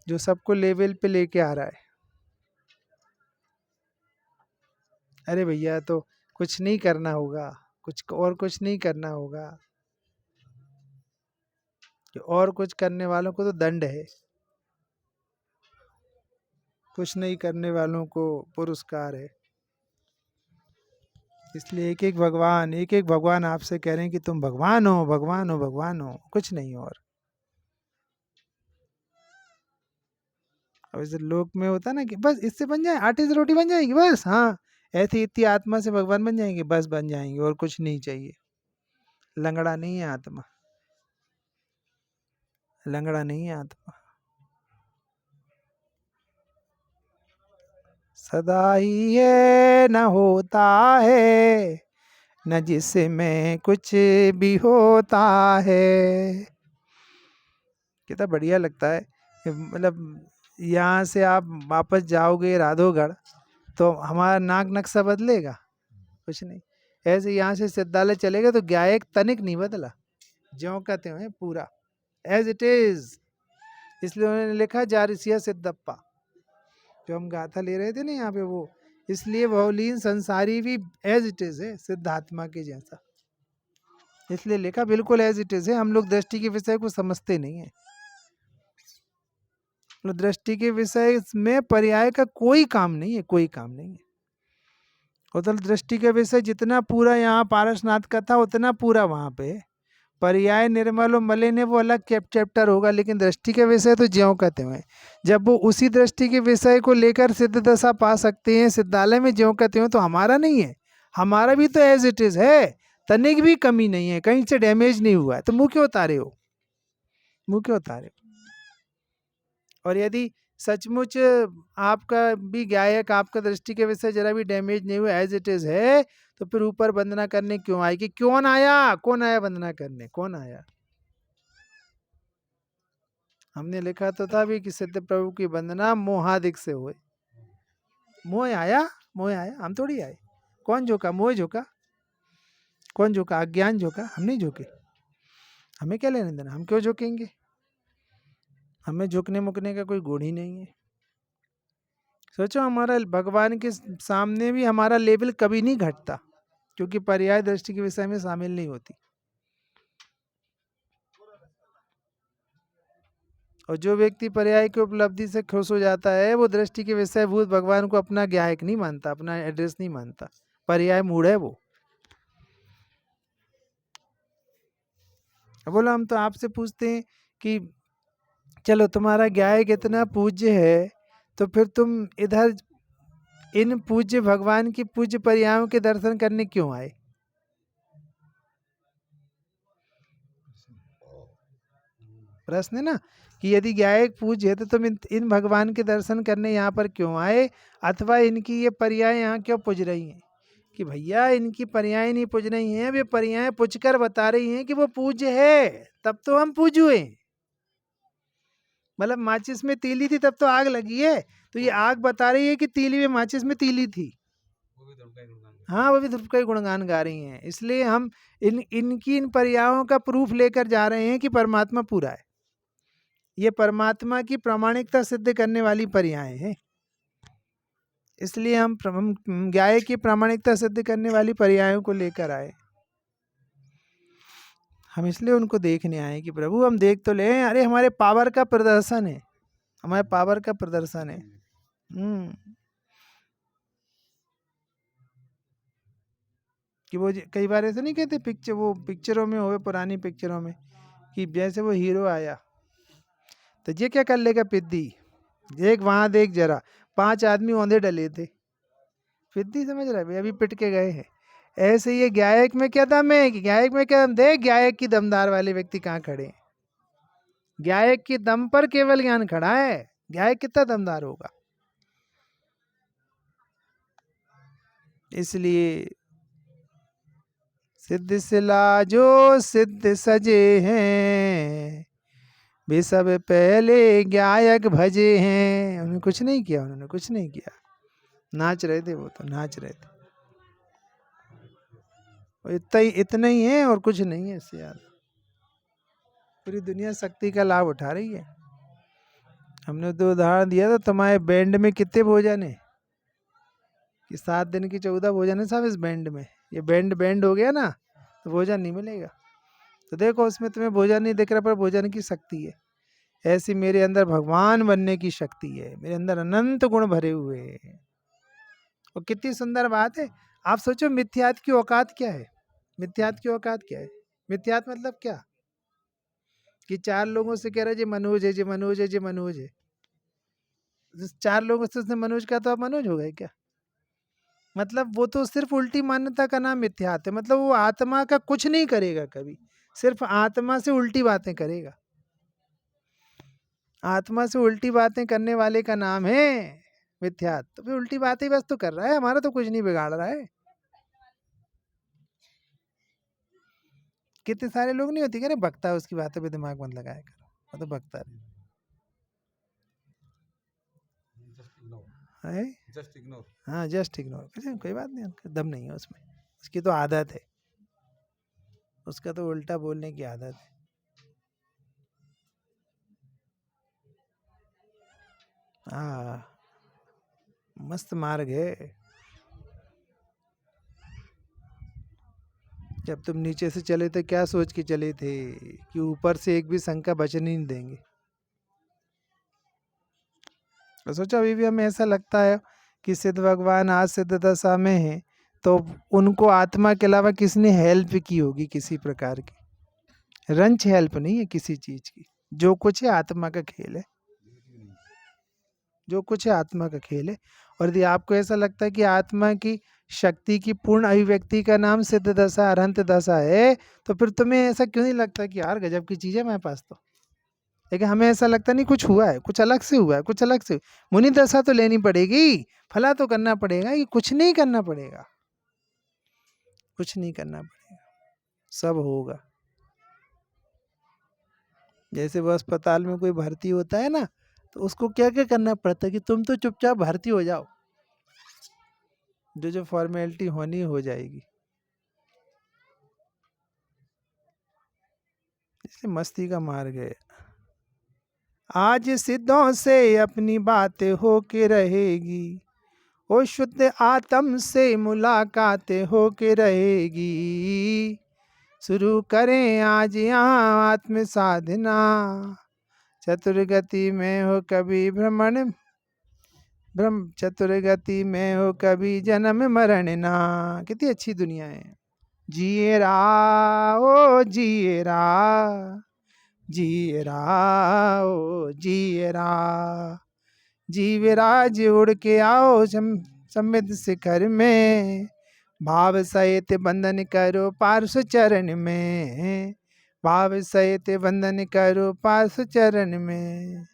जो सबको लेवल पे लेके आ रहा है। अरे भैया तो कुछ नहीं करना होगा, कुछ नहीं करना होगा, कि और कुछ करने वालों को तो दंड है, कुछ नहीं करने वालों को पुरस्कार है। इसलिए एक एक भगवान आपसे कह रहे हैं कि तुम भगवान हो, भगवान हो, भगवान हो, कुछ नहीं। और अब इस लोक में होता ना कि बस इससे बन जाए, आटे से रोटी बन जाएगी बस, हाँ ऐसी इतनी आत्मा से भगवान बन जाएंगे, बस बन जाएंगे और कुछ नहीं चाहिए। लंगड़ा नहीं है आत्मा, लंगड़ा नहीं है आत्मा। सदा ही है न होता है, न जिसमें कुछ भी होता है। कितना बढ़िया लगता है। मतलब यहाँ से आप वापस जाओगे राधोगढ़ तो हमारा नाक नक्शा बदलेगा? कुछ नहीं। ऐसे यहाँ से सिद्धालय चलेगा तो गायक तनिक नहीं बदला, ज्यों का त्यों है पूरा, एज इट इज। इसलिए उन्होंने लिखा जारिसिया सिद्धप्पा, जो हम गाथा ले रहे थे ना यहाँ पे, वो इसलिए भवलीन संसारी भी एज इट इज है, सिद्धात्मा के जैसा। इसलिए लिखा बिल्कुल एज इट इज है। हम लोग दृष्टि के विषय को समझते नहीं है। तो दृष्टि के विषय में पर्याय का कोई काम नहीं है, कोई काम नहीं है। उधर दृष्टि का विषय जितना पूरा यहाँ पारसनाथ का था उतना पूरा वहाँ पे है। पर्याय निर्मल और मलिन है वो अलग चैप्टर होगा, लेकिन दृष्टि के विषय तो ज्यों का त्यों है। जब वो उसी दृष्टि के विषय को लेकर सिद्ध दशा पा सकते हैं सिद्धालय में ज्यों का त्यों, तो हमारा नहीं है। हमारा भी तो एज इट इज है, तनिक भी कमी नहीं है, कहीं से डैमेज नहीं हुआ है, तो मुँह क्यों उतारे हो, मुँह क्यों उतारे हो? और यदि सचमुच आपका भी गायक, आपका दृष्टि के विषय जरा भी डैमेज नहीं हुआ, एज इट इज है, तो फिर ऊपर वंदना करने क्यों आएगी? कौन आया, कौन आया वंदना करने, कौन आया? हमने लिखा तो था भी कि सिद्ध प्रभु की वंदना मोहादिक से हुए। मोह आया, मोह आया, हम थोड़ी आए। कौन झोंका? मोह झोंका। कौन झोंका? अज्ञान झोंका, हम नहीं झोंके। हमें क्या लेने देना, हम क्यों झोंकेंगे? हमें झुकने मुकने का कोई गुण ही नहीं है। सोचो हमारा भगवान के सामने भी हमारा लेवल कभी नहीं घटता, क्योंकि पर्याय दृष्टि के विषय में शामिल नहीं होती। और जो व्यक्ति पर्याय की उपलब्धि से खुश हो जाता है वो दृष्टि के विषय भूत भगवान को अपना गायक नहीं मानता, अपना एड्रेस नहीं मानता। पर्याय मूड है वो। बोला हम तो आपसे पूछते हैं कि चलो तुम्हारा गायक इतना पूज्य है, तो फिर तुम इधर इन पूज्य भगवान की पूज्य पर्यायों के दर्शन करने क्यों आए? प्रश्न है ना, कि यदि गायक पूज्य है तो तुम इन भगवान के दर्शन करने यहाँ पर क्यों आए, अथवा इनकी ये पर्याय यहाँ क्यों पूज रही हैं? कि भैया इनकी पर्याय नहीं पूज रही हैं, वे पर्याय पूछ कर बता रही हैं कि वो पूज्य है, तब तो हम पूजुए। मतलब माचिस में तीली थी तब तो आग लगी है, तो ये आग बता रही है कि तीली में माचिस में तीली थी। हाँ, वो भी ध्रुव का ही गुणगान गा रही हैं। इसलिए हम इनकी इन पर्यायों का प्रूफ लेकर जा रहे हैं कि परमात्मा पूरा है। ये परमात्मा की प्रामाणिकता सिद्ध करने वाली पर्याय हैं। इसलिए हम गाय की प्रामाणिकता सिद्ध करने वाली पर्यायों को लेकर आए। हम इसलिए उनको देखने आए कि प्रभु हम देख तो ले, अरे हमारे पावर का प्रदर्शन है, हमारे पावर का प्रदर्शन है। कि वो कई बार ऐसे नहीं कहते पिक्चर, वो पिक्चरों में हो, पुरानी पिक्चरों में, कि जैसे वो हीरो आया तो ये क्या कर लेगा पिद्दी, देख वहां देख जरा 5 आदमी औंधे डले थे, पिद्दी समझ रहा है भाई, अभी पिट के गए हैं। ऐसे ये गायक में क्या दम है, कि गायक में क्या दम, देख गायक की दमदार वाले व्यक्ति कहाँ खड़े हैं। गायक की दम पर केवल ज्ञान खड़ा है, गायक कितना दमदार होगा। इसलिए सिद्ध सिला जो सिद्ध सजे हैं, वे सब पहले गायक भजे हैं। उन्होंने कुछ नहीं किया, उन्होंने कुछ नहीं किया, नाच रहे थे, वो तो नाच रहे थे। इतना ही है और कुछ नहीं है इससे यार। पूरी दुनिया शक्ति का लाभ उठा रही है। हमने तो उदाहरण दिया था, तुम्हारे बैंड में कितने भोजन है कि 7 दिन की 14 भोजन है साहब इस बैंड में। ये बैंड हो गया ना तो भोजन नहीं मिलेगा। तो देखो उसमें तुम्हें भोजन नहीं दिख रहा, पर भोजन की शक्ति है। ऐसी मेरे अंदर भगवान बनने की शक्ति है, मेरे अंदर अनंत गुण भरे हुए हैं। और कितनी सुंदर बात है। आप सोचो मिथ्यात की औकात क्या है। मिथ्यात की औकात क्या है। मिथ्यात मतलब क्या कि 4 लोगों से कह रहा है जी मनोज है, जी मनोज है, जी मनोज है। 4 लोगों से उसने मनोज कहा तो आप मनोज हो गए क्या। मतलब वो तो सिर्फ उल्टी मान्यता का नाम मिथ्यात है। मतलब वो आत्मा का कुछ नहीं करेगा कभी, सिर्फ आत्मा से उल्टी बातें करेगा। आत्मा से उल्टी बातें करने वाले का नाम है मिथ्यात। तो फिर उल्टी बातें बस तो कर रहा है, हमारा तो कुछ नहीं बिगाड़ रहा है। कितने सारे लोग नहीं होती क्या बकता है, उसकी बातों पे दिमाग मत लगाया करो, वो तो बकता है। हाँ जस्ट इग्नोर, कोई बात नहीं, उनका दम नहीं है उसमें, उसकी तो आदत है, उसका तो उल्टा बोलने की आदत है। हाँ मस्त मार्ग है। जब तुम नीचे से चले थे क्या सोच के चले थे कि ऊपर से एक भी शंका बचने नहीं देंगे। तो सोचो अभी भी हमें ऐसा लगता है कि सिद्ध भगवान आज सिद्ध दशा में है, तो उनको आत्मा के अलावा किसने हेल्प की होगी किसी प्रकार की। रंच हेल्प नहीं है किसी चीज की, जो कुछ है आत्मा का खेल है, जो कुछ है आत्मा का खेल है। और यदि आपको ऐसा लगता है कि आत्मा की शक्ति की पूर्ण अभिव्यक्ति का नाम सिद्ध दशा अरहंत दशा है, तो फिर तुम्हें ऐसा क्यों नहीं लगता कि यार गजब की चीज है मेरे पास तो। लेकिन हमें ऐसा लगता नहीं कुछ हुआ है, कुछ अलग से हुआ है, कुछ अलग से। मुनि दशा तो लेनी पड़ेगी, फला तो करना पड़ेगा, कि कुछ नहीं करना पड़ेगा, कुछ नहीं करना पड़ेगा, सब होगा। जैसे वो अस्पताल में कोई भर्ती होता है ना, तो उसको क्या क्या करना पड़ता है कि तुम तो चुपचाप भर्ती हो जाओ, जो जो फॉर्मेलिटी होनी हो जाएगी। इसलिए मस्ती का मार्ग है। आज सिद्धों से अपनी बातें हो के रहेगी, ओ शुद्ध आत्म से मुलाकात हो के रहेगी। शुरू करें आज यहाँ आत्म साधना, चतुर्गति में हो कभी भ्रमण ब्रह्म, चतुर्गति में हो कभी जन्म मरण ना। कितनी अच्छी दुनिया है। जिए रा ओ जिए रा, जिए रा ओ जिए रा, जीवराज उड़ के आओ समित शिखर में, भाव सहित बंधन करो पार्श्व चरण में, भाव सहित बंधन करो पार्श्व चरण में।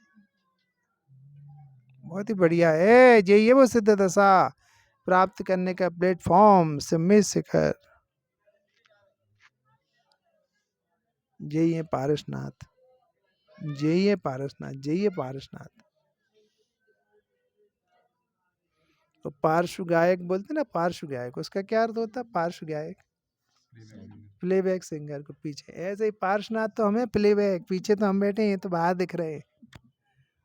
बहुत ही बढ़िया है। यही है वो सिद्ध दशा प्राप्त करने का प्लेटफॉर्म, सम्मित शिखर। यही है पारसनाथ, यही है पारसनाथ, यही है पारसनाथ। तो पार्श्व गायक बोलते ना, पार्श्व गायक, उसका क्या अर्थ होता है पार्श्व गायक। प्लेबैक सिंगर को पीछे, ऐसे ही पार्श्वनाथ तो हमें प्लेबैक, पीछे तो हम बैठे हैं, तो बाहर दिख रहे।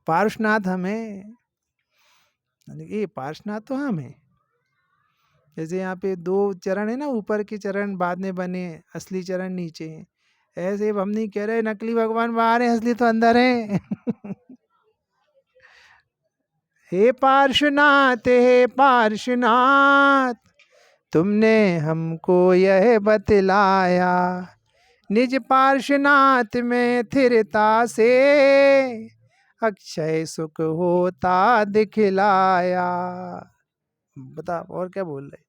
पार्श्वनाथ हमें, ये पार्श्वनाथ तो हम हैं। जैसे यहाँ पे 2 चरण है ना, ऊपर के चरण बाद में बने, असली चरण नीचे हैं। ऐसे हम नहीं कह रहे नकली भगवान बाहर है, असली तो अंदर है। हे पार्श्वनाथ, हे पार्श्वनाथ, तुमने हमको यह बतलाया, निज पार्श्वनाथ में थिरता से अक्षय सुख होता दिखलाया। बता और क्या बोल रहे।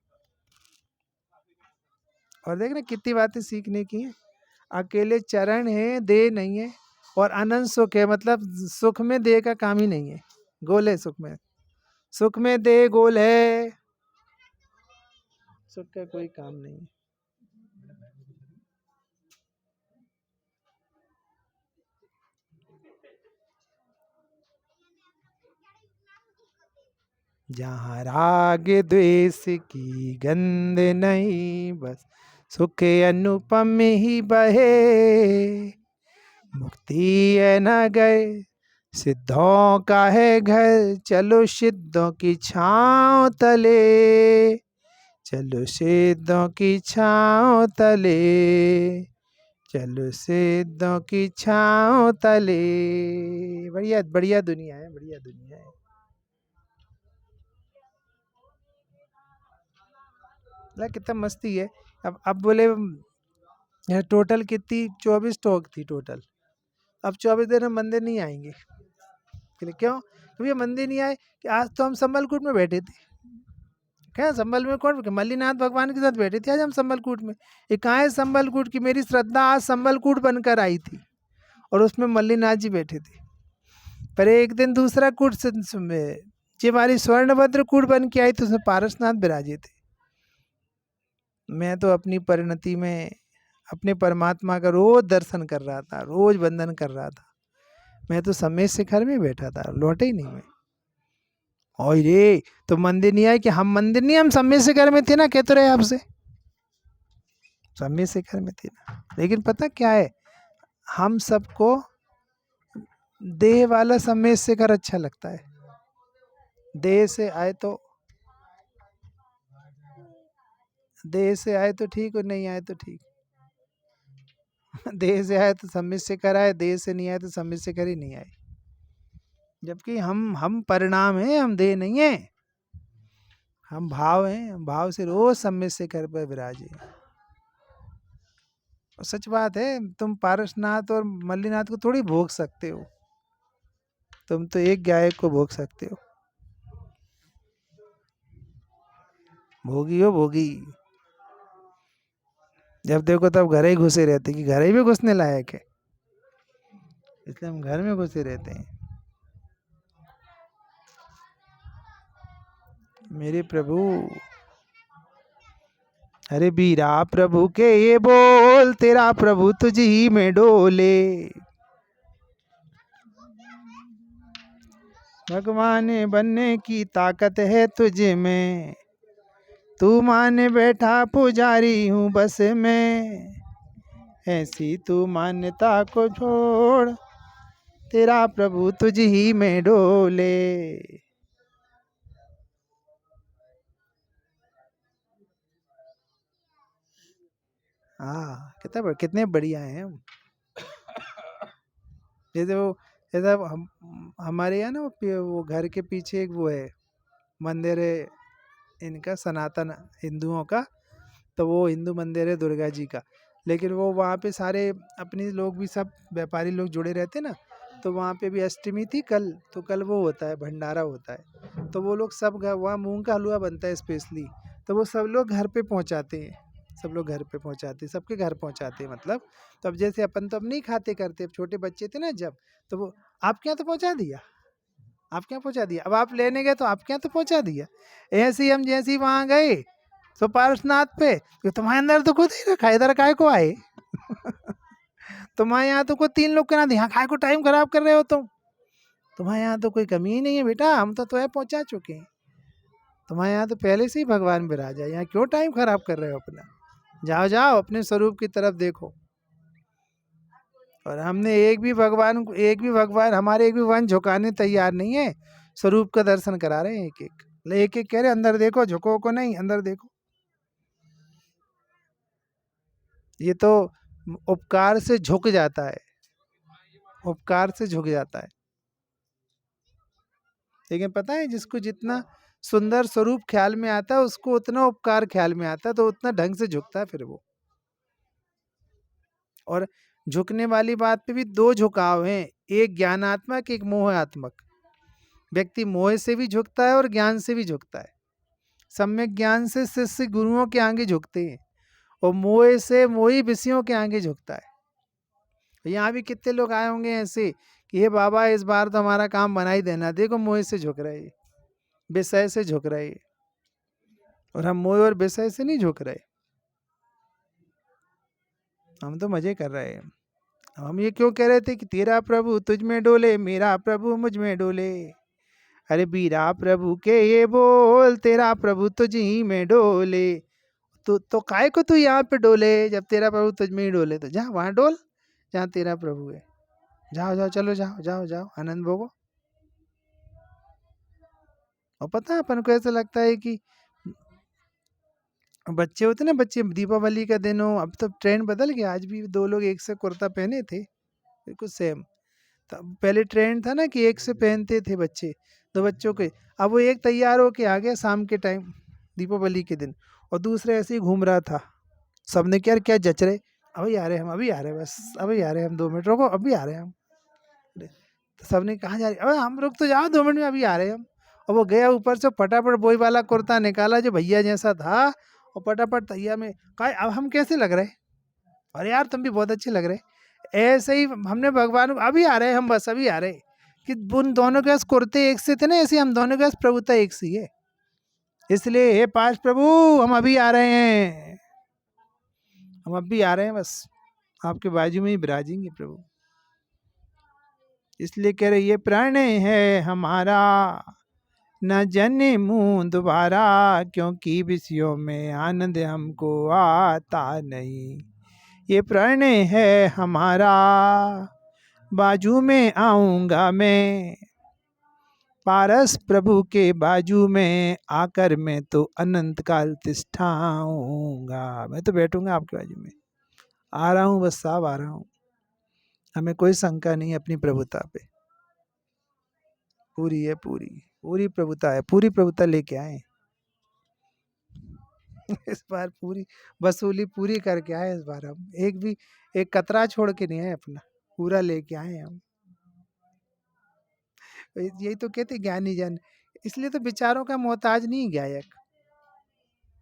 और देख ना कितनी बातें सीखने की हैं। अकेले चरण है, देह नहीं है, और अनंत सुख है। मतलब सुख में देह का काम ही नहीं है, गोल है सुख में, सुख में देह गोल है, सुख का कोई काम नहीं है। जहाँ राग द्वेष की गंध नहीं, बस सुख अनुपम ही बहे, मुक्ति है न गए सिद्धों का है घर, चलो सिद्धों की छाँव तले, चलो सिद्धों की छाँव तले, चलो सिद्धों की छाँव तले। बढ़िया बढ़िया दुनिया है, बढ़िया दुनिया है। कितना मस्ती है। अब बोले टोटल कितनी 24 टॉक थी टोटल। अब 24 दिन हम मंदिर नहीं आएंगे। क्यों? क्योंकि मंदिर नहीं आए कि आज तो हम संबलकूट में बैठे थे। क्या संबल में कौन? मल्लीनाथ भगवान के साथ बैठे थे आज हम संबलकूट में। ये कहाँ है संबलकूट की? मेरी श्रद्धा आज संबलकूट बनकर आई थी और उसमें मल्लीनाथ जी बैठे थे। पर एक दिन दूसरा कूट में जी हमारी स्वर्णभद्र कूट बन के आई तो उसमें पारसनाथ विराजे थे। मैं तो अपनी परिणति में अपने परमात्मा का रोज दर्शन कर रहा था, रोज वंदन कर रहा था। मैं तो समय शिखर में बैठा था, लौटे ही नहीं मैं। और ये तो मंदिर नहीं आए कि हम मंदिर नहीं, हम समय शिखर में थे ना, कहते रहे आपसे समय शिखर में थे ना। लेकिन पता क्या है, हम सबको देह वाला समय शिखर अच्छा लगता है। देह से आए तो ठीक और नहीं आए तो ठीक। देह से आए तो समय शिखर आए, देह से नहीं आए तो समय शिखर ही नहीं आए। जबकि हम परिणाम हैं, हम देह नहीं है। हम भाव हैं, हम भाव से रोज समय शिखर पर विराजे। सच बात है, तुम पारसनाथ और मल्लीनाथ को थोड़ी भोग सकते हो, तुम तो एक गायक को भोग सकते हो। भोगी हो भोगी। जब देखो तब घर ही घुसे रहते कि घर ही भी घुसने लायक है, इसलिए हम घर में घुसे रहते हैं। मेरे प्रभु, अरे बीरा प्रभु के ये बोल, तेरा प्रभु तुझ ही में डोले। भगवान बनने की ताकत है तुझ में, तू मान बैठा पुजारी हूँ बस में, ऐसी तू मान्यता को छोड़, तेरा प्रभु तुझ ही में डोले। हाँ, कितने बढ़िया हैं हम। जैसे वो जैसे हमारे यहाँ ना वो घर के पीछे एक वो है मंदिर है इनका, सनातन हिंदुओं का। तो वो हिंदू मंदिर है दुर्गा जी का। लेकिन वो वहाँ पे सारे अपने लोग भी, सब व्यापारी लोग जुड़े रहते ना। तो वहाँ पे भी अष्टमी थी कल, तो कल वो होता है, भंडारा होता है। तो वो लोग सब वहाँ मूंग का हलवा बनता है स्पेशली, तो वो सब लोग घर पे पहुँचाते हैं। सब लोग घर पे पहुँचाते हैं, सबके घर पहुँचाते हैं मतलब। तो अब जैसे अपन तो अब नहीं खाते करते, अब छोटे बच्चे थे ना जब, तो वो आपके यहाँ तो पहुँचा दिया, आपके यहाँ पहुँचा दिया। अब आप लेने गए तो आपके यहाँ तो पहुँचा दिया। ऐसे ही हम जैसे ही वहाँ गए तो पारसनाथ पे, तो तुम्हारे अंदर तो खुद ही रखा, इधर काय को आए? तुम्हारे यहाँ तो कोई 3 लोग करा दे, यहाँ काय को टाइम खराब कर रहे हो तुम? तुम्हारे यहाँ तो कोई कमी ही नहीं है बेटा, हम तो तुम्हें पहुँचा चुके हैं। तुम्हारे यहाँ तो पहले से ही भगवान विराजा, यहाँ क्यों टाइम खराब कर रहे हो अपना? जाओ जाओ अपने स्वरूप की तरफ देखो। और हमने एक भी भगवान हमारे एक भी भगवान झुकाने तैयार नहीं है, स्वरूप का दर्शन करा रहे हैं एक एक कह रहे अंदर देखो, झुको को नहीं, अंदर देखो। ये तो उपकार से झुक जाता है, उपकार से झुक जाता है। लेकिन पता है जिसको जितना सुंदर स्वरूप ख्याल में आता है उसको उतना उपकार ख्याल में आता है, तो उतना ढंग से झुकता है फिर वो। और झुकने वाली बात पे भी 2 झुकाव हैं, एक ज्ञानात्मक, एक मोहात्मक। व्यक्ति मोह से भी झुकता है और ज्ञान से भी झुकता है। सम्यक ज्ञान से शिष्य गुरुओं के आगे झुकते हैं, और मोह से मोही विषयों के आगे झुकता है। यहाँ भी कितने लोग आए होंगे ऐसे कि हे बाबा इस बार तो हमारा काम बना ही देना, देखो मोह से झुक रहे, विषय से झुक रहे। और हम मोह और विषय से नहीं झुक रहे, हम तो मजे कर रहे हैं। हम ये क्यों कह रहे थे कि तेरा प्रभु तुझ में डोले, मेरा प्रभु मुझ में डोले। अरे बीरा प्रभु के ये बोल, तेरा प्रभु तुझ ही में डोले। तो काय को तू यहाँ पे डोले, जब तेरा प्रभु तुझ में ही डोले तो जा वहाँ डोल जहाँ तेरा प्रभु है। जाओ जाओ, चलो जाओ जाओ जाओ, आनंद भोगो। और पता है अपन को ऐसा लगता है कि बच्चे होते ना, बच्चे दीपावली का दिन हो, अब तो ट्रेंड बदल गया, आज भी दो लोग एक से कुर्ता पहने थे बिल्कुल सेम। तब पहले ट्रेंड था ना कि एक से पहनते थे बच्चे, दो बच्चों के। अब वो एक तैयार होके आ गया शाम के टाइम दीपावली के दिन, और दूसरे ऐसे ही घूम रहा था। सबने क्या क्या जच रहे, अभी आ रहे हम, अभी आ रहे हैं, बस अभी आ रहे हैं हम, 2 मिनट रुको, अभी आ रहे हैं हम। तो सबने कहा जा रही, अबे हम रुक तो जाओ, 2 मिनट में अभी आ रहे हैं हम। और वो गया ऊपर से फटाफट वही वाला कुर्ता निकाला जो भैया जैसा था, और फटाफट तैयार में कहा अब हम कैसे लग रहे, अरे यार तुम भी बहुत अच्छे लग रहे। ऐसे ही हमने भगवान को, अभी आ रहे हैं हम, बस अभी आ रहे, कि उन दोनों के पास कुर्ते एक से थे ना, ऐसे ही हम दोनों के पास प्रभुता एक सी है। इसलिए हे पांच प्रभु, हम अभी आ रहे हैं, हम अभी आ रहे हैं, बस आपके बाजू में ही विराजेंगे प्रभु। इसलिए कह रहे ये प्राण है हमारा, न जन्ने मुंह दोबारा, क्योंकि विषयों में आनंद हमको आता नहीं। ये प्राण है हमारा, बाजू में आऊंगा मैं, पारस प्रभु के बाजू में आकर मैं तो अनंत काल तिष्ठाऊंगा। मैं तो बैठूंगा आपके बाजू में, आ रहा हूँ, बस साहब आ रहा हूँ। हमें कोई शंका नहीं है अपनी प्रभुता पे, पूरी है, पूरी पूरी प्रभुता है, पूरी प्रभुता लेके आए इस बार पूरी वसूली पूरी करके आए इस बार हम, एक भी एक कतरा छोड़ के नहीं आए अपना, पूरा लेके आए हम। यही तो कहते ज्ञानी जन, इसलिए तो विचारों का मोहताज नहीं गायक।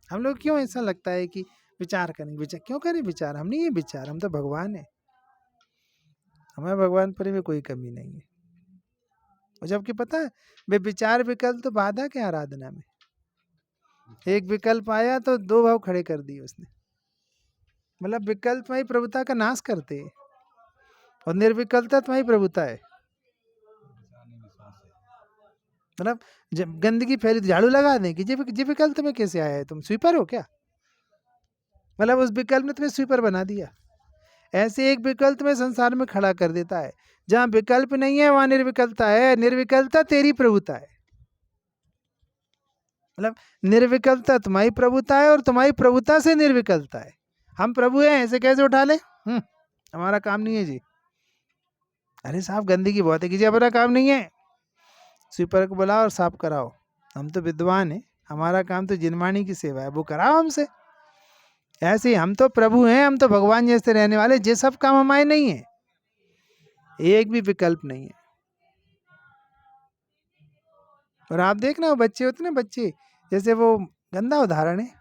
हम लोग क्यों ऐसा लगता है कि विचार करें, विचार क्यों करें, विचार हम नहीं है, विचार हम तो भगवान है, हमें भगवान पर भी कोई कमी नहीं है। और जबकि पता है वे विचार विकल्प तो बाधा के आराधना में, एक विकल्प आया तो दो भाव खड़े कर दिए उसने, मतलब विकल्प में ही प्रभुता का नाश करते हैं, और निर्विकल्पता तुम्हारी प्रभुता है। मतलब जब गंदगी फैली तो झाड़ू लगा दें कि जी विकल्प में कैसे आया है, तुम स्वीपर हो क्या, मतलब उस विकल्प ने तुम्हें स्वीपर बना दिया। ऐसे एक विकल्प में संसार में खड़ा कर देता है, जहां विकल्प नहीं है वहां निर्विकल्पता है, निर्विकल्पता तेरी प्रभुता है। मतलब निर्विकल्पता तुम्हारी प्रभुता है, और तुम्हारी प्रभुता से निर्विकल्पता है। हम प्रभु हैं ऐसे कैसे उठा ले, हमारा काम नहीं है जी। अरे साहब गंदगी बहुत है, किसी अपना काम नहीं है, स्वीपर को बुलाओ और साफ कराओ। हम तो विद्वान हैं, हमारा काम तो जिनवाणी की सेवा है, वो कराओ हमसे। ऐसे ही हम तो प्रभु हैं, हम तो भगवान जैसे रहने वाले, ये सब काम हमारे नहीं है, एक भी विकल्प नहीं है। और आप देखना वो बच्चे होते ना, बच्चे जैसे वो गंदा उदाहरण है,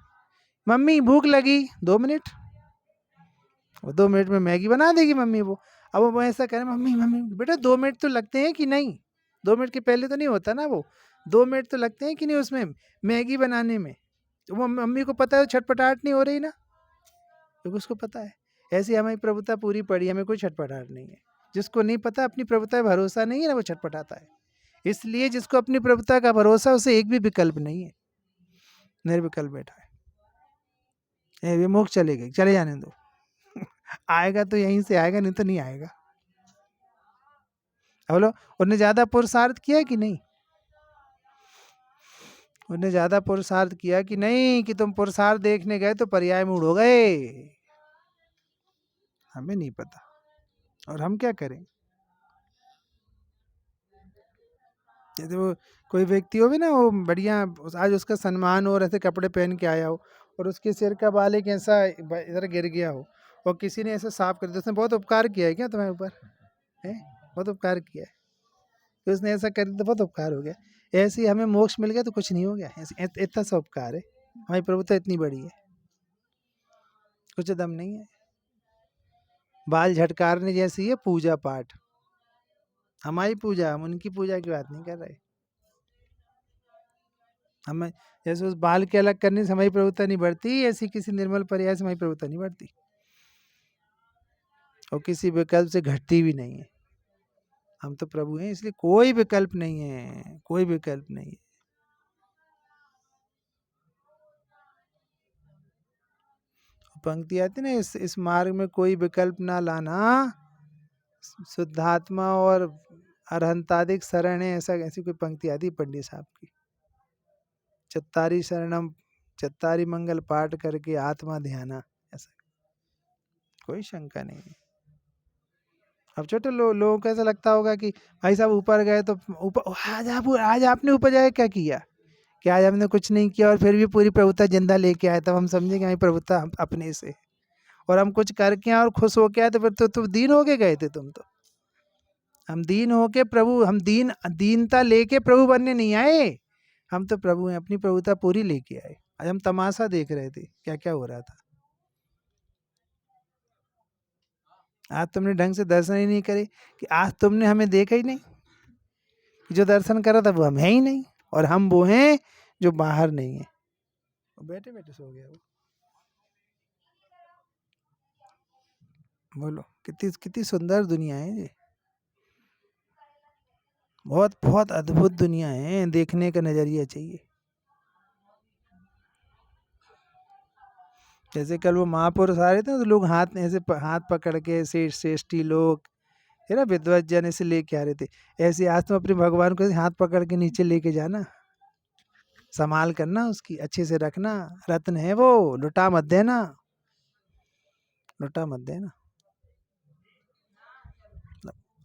मम्मी भूख लगी, 2 मिनट, वो 2 मिनट में मैगी बना देगी मम्मी वो। अब वो ऐसा करें, मम्मी मम्मी बेटा 2 मिनट तो लगते हैं कि नहीं, 2 मिनट के पहले तो नहीं होता ना वो, 2 मिनट तो लगते हैं कि नहीं उसमें मैगी बनाने में। तो वो मम्मी को पता है छटपटाहट नहीं हो रही ना, क्योंकि उसको पता है। ऐसी हमारी प्रभुता पूरी पड़ी, हमें कोई छटपटाहट नहीं है। जिसको नहीं पता अपनी प्रभुता का भरोसा नहीं है ना, वो छटपटाता है। इसलिए जिसको अपनी प्रभुता का भरोसा, उसे एक भी विकल्प नहीं है, निर्विकल्प बैठा है। विमुख चले गए, चले जाने दो आएगा तो यहीं से आएगा, नहीं तो नहीं आएगा। बोलो उन्हें ज्यादा पुरुषार्थ किया कि नहीं, उन्हें ज्यादा पुरुषार्थ किया कि नहीं, कि तुम पुरुषार्थ देखने गए तो पर्याय मूड हो गए, हमें नहीं पता, और हम क्या करें। जैसे वो कोई व्यक्ति हो भी ना, वो बढ़िया आज उसका सम्मान हो, ऐसे कपड़े पहन के आया हो, और उसके सिर का बाल एक ऐसा इधर गिर गया हो, और किसी ने ऐसे साफ कर दिया, उसने बहुत उपकार किया है क्या तुम्हारे ऊपर, है बहुत उपकार किया है, तो उसने ऐसा कर दिया तो बहुत उपकार हो गया। ऐसे ही हमें मोक्ष मिल गया तो कुछ नहीं हो गया, इतना सा उपकार है, हमारी प्रभुता इतनी बड़ी है, कुछ दम नहीं है। बाल झटकारने जैसी है पूजा पाठ, हमारी पूजा, हम उनकी पूजा की बात नहीं कर रहे। हमें जैसे उस बाल के अलग करने से हमारी प्रभुता नहीं बढ़ती, ऐसी किसी निर्मल प्रयास से हमारी प्रभुता नहीं बढ़ती, और किसी विकल्प से घटती भी नहीं है। हम तो प्रभु हैं, इसलिए कोई विकल्प नहीं है, कोई विकल्प नहीं है। पंक्ति आती ना, इस मार्ग में कोई विकल्प ना लाना, शुद्धात्मा और अरहंतादिक शरण है, ऐसा ऐसी कोई पंक्ति आती पंडित साहब की। चत्तारी शरणम, चत्तारी मंगल पाठ करके आत्मा ध्याना, ऐसा कोई शंका नहीं है। अब छोटे लोगों को ऐसा लगता होगा कि भाई साहब ऊपर गए तो ऊपर, आज आपने ऊपर जाके क्या किया, कि आज हमने कुछ नहीं किया और फिर भी पूरी प्रभुता जिंदा लेके आए, तब हम समझेंगे हमारी प्रभुता अपने से, और हम कुछ करके आए और खुश होके आए तो फिर तो तुम दीन होके गए थे। तुम तो, हम दीन होके प्रभु, हम दीनता लेके प्रभु बनने नहीं आए, हम तो प्रभु हैं, अपनी प्रभुता पूरी लेके आए। आज हम तमाशा देख रहे थे क्या क्या हो रहा था। आज तुमने ढंग से दर्शन ही नहीं करे, कि आज तुमने हमें देखा ही नहीं, जो दर्शन करा था वो हम है ही नहीं, और हम वो हैं जो बाहर नहीं है। बैठे बैठे सो गया वो। बोलो कितनी कितनी सुंदर दुनिया है ये, बहुत बहुत अद्भुत दुनिया है, देखने का नजरिया चाहिए। जैसे कल वो महापुरुष आ रहे थे तो लोग हाथ ऐसे हाथ पकड़ के, श्रेष्ठ श्रेष्ठी लोग है ना, विद्वत जन से लेके आ रहे थे, ऐसे आज तुम अपने भगवान को हाथ पकड़ के नीचे लेके जाना, संभाल करना, उसकी अच्छे से रखना, रत्न है वो, लुटा मत देना, लुटा मत देना।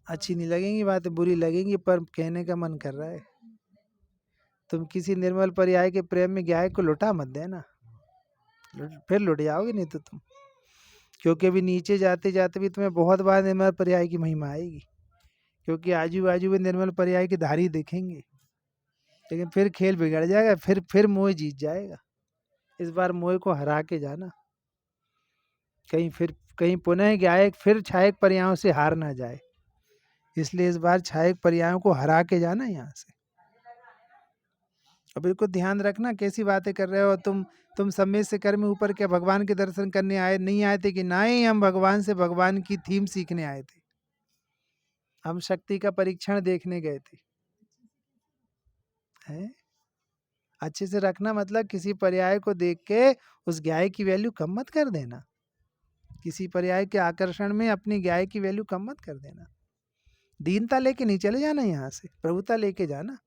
अच्छी नहीं लगेंगी बातें, बुरी लगेंगी, पर कहने का मन कर रहा है, तुम किसी निर्मल पर्याय के प्रेम में गाय को लुटा मत देना, फिर लुट जाओगे नहीं तो तुम, क्योंकि अभी नीचे जाते जाते भी तुम्हें बहुत बार निर्मल पर्याय की महिमा आएगी, क्योंकि आजू बाजू में निर्मल पर्याय की धारी दिखेंगे, लेकिन फिर खेल बिगड़ जाएगा, फिर मोह जीत जाएगा। इस बार मोह को हरा के जाना, कहीं पुनः गायक फिर छायक पर्यायों से हार ना जाए, इसलिए इस बार छायक पर्यायों को हरा के जाना यहाँ से। अब बिल्कुल ध्यान रखना कैसी बातें कर रहे हो तुम समय से कर में ऊपर क्या भगवान के दर्शन करने आए नहीं आए थे, कि ना ही हम भगवान से भगवान की थीम सीखने आए थे, हम शक्ति का परीक्षण देखने गए थे। है? अच्छे से रखना, मतलब किसी पर्याय को देख के उस गाय की वैल्यू कम मत कर देना, किसी पर्याय के आकर्षण में अपनी गाय की वैल्यू कम मत कर देना, दीनता लेके नहीं चले जाना, यहाँ से प्रभुता लेके जाना।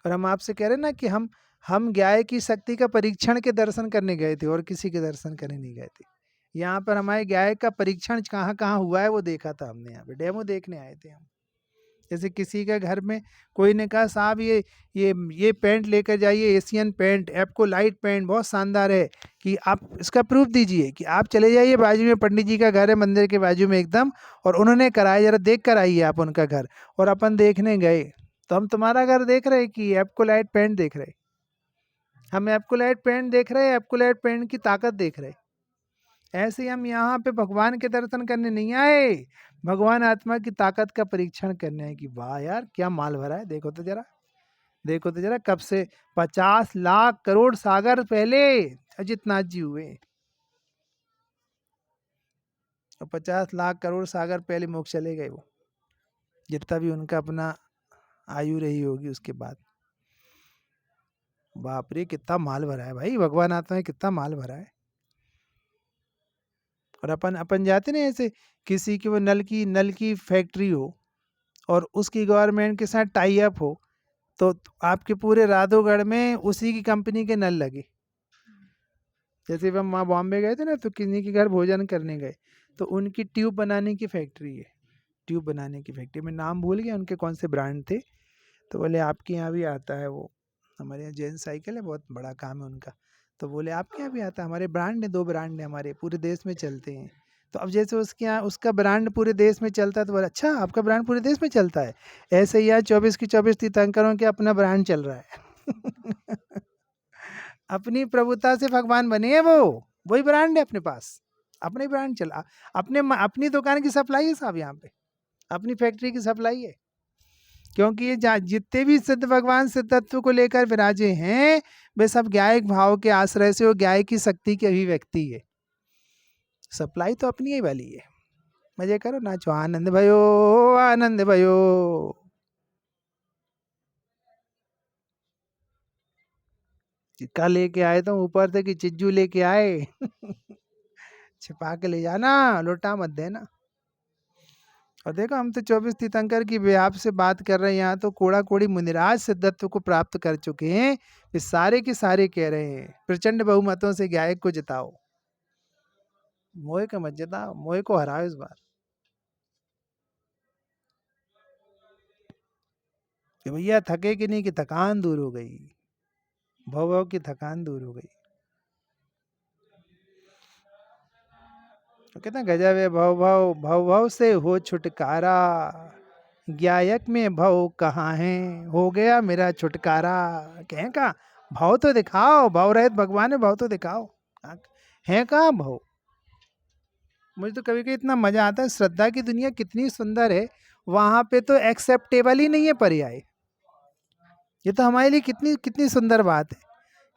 और हम आपसे कह रहे ना कि हम गाय की शक्ति का परीक्षण के दर्शन करने गए थे, और किसी के दर्शन करने नहीं गए थे। यहाँ पर हमारे गाय का परीक्षण कहाँ कहाँ हुआ है वो देखा था हमने, यहाँ पे डेमो देखने आए थे हम। जैसे किसी के घर में कोई ने कहा साहब ये पेंट लेकर जाइए, Asian paint, Apcolite paint बहुत शानदार है, कि आप इसका प्रूफ दीजिए, कि आप चले जाइए बाजू में पंडित जी का घर है मंदिर के बाजू में एकदम, और उन्होंने कराया, जरा देख कर आइए आप उनका घर। और अपन देखने गए तो हम तुम्हारा घर देख रहे कि एप्को लाइट पेंट देख रहे, हम एप्को लाइट पेंट देख रहे, एप्को लाइट पेंट की ताकत देख रहे। ऐसे ही हम यहाँ पे भगवान के दर्शन करने नहीं आए, भगवान आत्मा की ताकत का परीक्षण करने है, कि वाह यार क्या माल भरा है, देखो तो जरा, देखो तो जरा, कब से 50 लाख करोड़ सागर पहले अजित नाथ जी हुए, और 50 लाख करोड़ सागर पहले मोक्ष चले गए वो, जितना भी उनका अपना आयु रही होगी उसके बाद। बाप रे कितना माल भरा है भाई, भगवान आत्मा में कितना माल भरा है। और अपन अपन जाते ना, ऐसे किसी की वो नल की फैक्ट्री हो और उसकी गवर्नमेंट के साथ टाई अप हो, तो आपके पूरे राधोगढ़ में उसी की कंपनी के नल लगे। जैसे हम वहाँ बॉम्बे गए थे ना, तो किन्हीं के घर भोजन करने गए, तो उनकी ट्यूब बनाने की फैक्ट्री है, ट्यूब बनाने की फैक्ट्री, मैं नाम भूल गया उनके कौन से ब्रांड थे, तो बोले आपके यहाँ भी आता है वो, हमारे यहाँ जैन साइकिल है, बहुत बड़ा काम है उनका, तो बोले आपके यहाँ भी आता है, हमारे ब्रांड है, 2 ब्रांड है हमारे, पूरे देश में चलते हैं। तो अब जैसे उसके यहाँ उसका ब्रांड पूरे देश में चलता है, तो बोले अच्छा आपका ब्रांड पूरे देश में चलता है, ऐसे ही यहाँ 24 की 24 तीर्थंकरों के अपना ब्रांड चल रहा है। अपनी प्रभुता से भगवान बने हैं वो, वही ब्रांड है अपने पास, अपने ब्रांड चला, अपनी दुकान की सप्लाई है साहब, यहाँ पे अपनी फैक्ट्री की सप्लाई है, क्योंकि ये जितने भी सिद्ध भगवान सिद्ध तत्व को लेकर विराजे हैं, वे सब ज्ञायक भाव के आश्रय से वो ज्ञाय की शक्ति की अभिव्यक्ति है, सप्लाई तो अपनी ही वाली है। मजे करो, नाचो, आनंद भयो, आनंद भयो। चिक्का लेके आए तो ऊपर से कि चिज्जू लेके आए। छिपा के ले जाना, लोटा मत देना। और देखो हम तो 24 तीर्थंकर की व्याप से बात कर रहे हैं, यहाँ तो कोड़ा कोड़ी मुनिराज सिद्धत्व को प्राप्त कर चुके हैं। ये सारे के सारे कह रहे हैं प्रचंड बहुमतों से गायक को जिताओ। मोहे का मत जिताओ, मोहे को हराओ इस बार कि भैया थके कि नहीं, कि थकान दूर हो गई, भव भव की थकान दूर हो गई। तो कितना गजब है, भव भव भव भव से हो छुटकारा, गायक में भव कहाँ है, हो गया मेरा छुटकारा। कहें का भाव तो दिखाओ, भाव रहित भगवान है, भाव तो दिखाओ। है कहाँ भाव? मुझे तो कभी कभी इतना मजा आता है, श्रद्धा की दुनिया कितनी सुंदर है, वहां पे तो एक्सेप्टेबल ही नहीं है पर्याय। ये तो हमारे लिए कितनी कितनी सुंदर बात है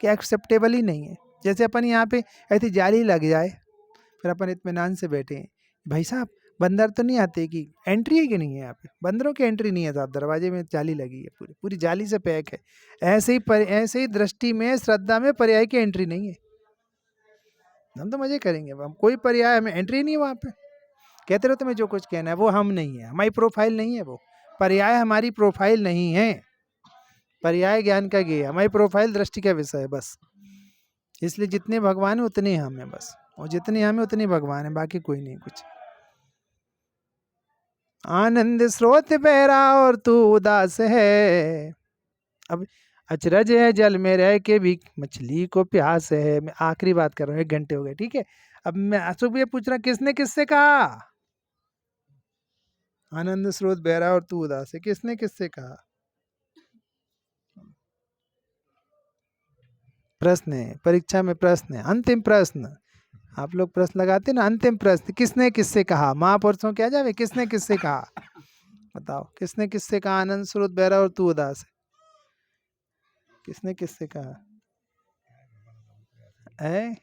कि एक्सेप्टेबल ही नहीं है। जैसे अपन यहाँ पे ऐसी जाली लग जाए, फिर अपन इत्मीनान से बैठे हैं, भाई साहब बंदर तो नहीं आते, कि एंट्री है कि नहीं है यहाँ पे, बंदरों की एंट्री नहीं है साहब, दरवाजे में जाली लगी है, पूरी पूरी जाली से पैक है। ऐसे ही दृष्टि में, श्रद्धा में पर्याय की एंट्री नहीं है। हम तो मजे करेंगे, हम कोई पर्याय हमें एंट्री नहीं है वहाँ पे। कहते रहो तुम्हें जो कुछ कहना है, वो हम नहीं है, हमारी प्रोफाइल नहीं है, वो पर्याय हमारी प्रोफाइल नहीं है। पर्याय ज्ञान का ज्ञेय, हमारी प्रोफाइल दृष्टि का विषय है बस। इसलिए जितने भगवान है उतने हम है बस, और जितने हम है उतने भगवान है, बाकी कोई नहीं कुछ। आनंद स्रोत बहरा और तू उदास है, अब अचरज है जल में रह के भी मछली को प्यास है। मैं आखिरी बात कर रहा हूँ, 1 घंटे हो गए, ठीक है। अब मैं अशोक भैया पूछ रहा, किसने किससे कहा आनंद स्रोत बहरा और तू उदास है, किसने किससे कहा? प्रश्न है, परीक्षा में प्रश्न है, अंतिम प्रश्न। आप लोग प्रश्न लगाते ना, अंतिम प्रश्न, किसने किससे कहा? महापुरुषों क्या जावे, किसने किससे कहा? बताओ किसने किससे कहा आनंद स्रोत बहरा और तू उदास है? किसने किससे कहा है?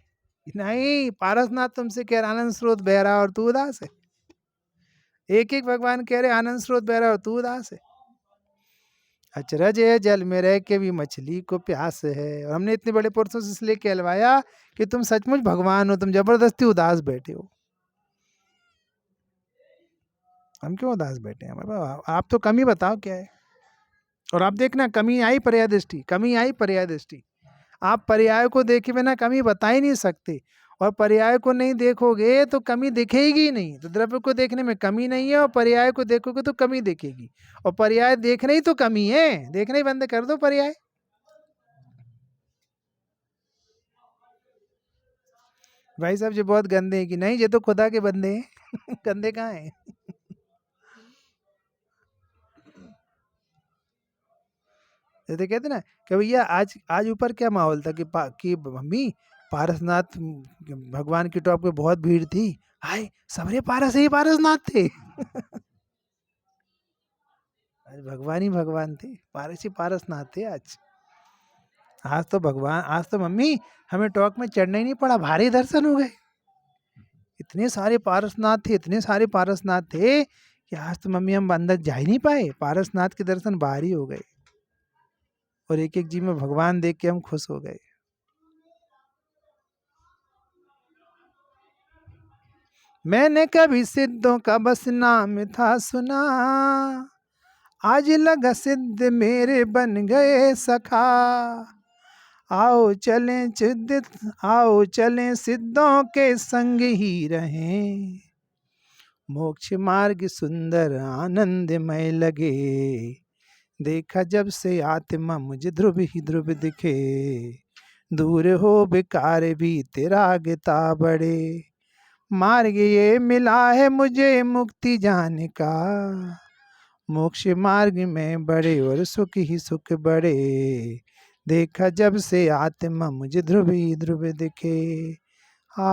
नहीं, पारसनाथ तुमसे कह रहा आनंद स्रोत बहरा और तू उदास है। एक एक भगवान कह रहे आनंद स्रोत बहरा और तू उदास है। अचरज है जल में रह के भी मछली को प्यास है। और हमने इतने बड़े पुरुषों से इसलिए कहलवाया कि तुम सचमुच भगवान हो, तुम जबरदस्ती उदास बैठे हो। हम क्यों उदास बैठे हैं बाबा? आप तो कमी बताओ क्या है। और आप देखना, कमी आई पर्याय दृष्टि, कमी आई पर्याय दृष्टि। आप पर्याय को देखे बिना कमी बता ही नहीं सकते, और पर्याय को नहीं देखोगे तो कमी दिखेगी ही नहीं। तो द्रव्य को देखने में कमी नहीं है, और पर्याय को देखोगे तो कमी दिखेगी। और पर्याय देखने ही तो कमी है, देखना ही बंद कर दो पर्याय। भाई साहब जी बहुत गंदे हैं कि नहीं? ये तो खुदा के बंदे हैं गंदे कहाँ हैं? जैसे कहते ना कि भैया आज आज ऊपर क्या माहौल था कि मम्मी पारसनाथ भगवान की टॉप पे बहुत भीड़ थी, हाय सबरे पारस ही पारसनाथ थे आज भगवान ही भगवान थे, पारस ही पारसनाथ थे आज। आज तो भगवान, आज तो मम्मी हमें टॉक में चढ़ना ही नहीं पड़ा, भारी दर्शन हो गए। इतने सारे पारसनाथ थे, इतने सारे पारसनाथ थे कि आज तो मम्मी हम अंदर जा ही नहीं पाए, पारसनाथ के दर्शन बाहर ही हो गए। और एक एक जी में भगवान देख के हम खुश हो गए। मैंने कभी सिद्धों का बस नाम था सुना, आज लगा सिद्ध मेरे बन गए सखा। आओ चलें सिद्ध, आओ चलें सिद्धों के संग ही रहें, मोक्ष मार्ग सुंदर आनंदमय लगे। देखा जब से आत्मा मुझे ध्रुव ही ध्रुव दिखे, दूर हो बेकार भी तेरा आगता बढ़े। मार्ग ये मिला है मुझे मुक्ति जाने का, मोक्ष मार्ग में बड़े और सुख ही सुख बड़े। देखा जब से आत्मा मुझे ध्रुव ही ध्रुव दिखे। आ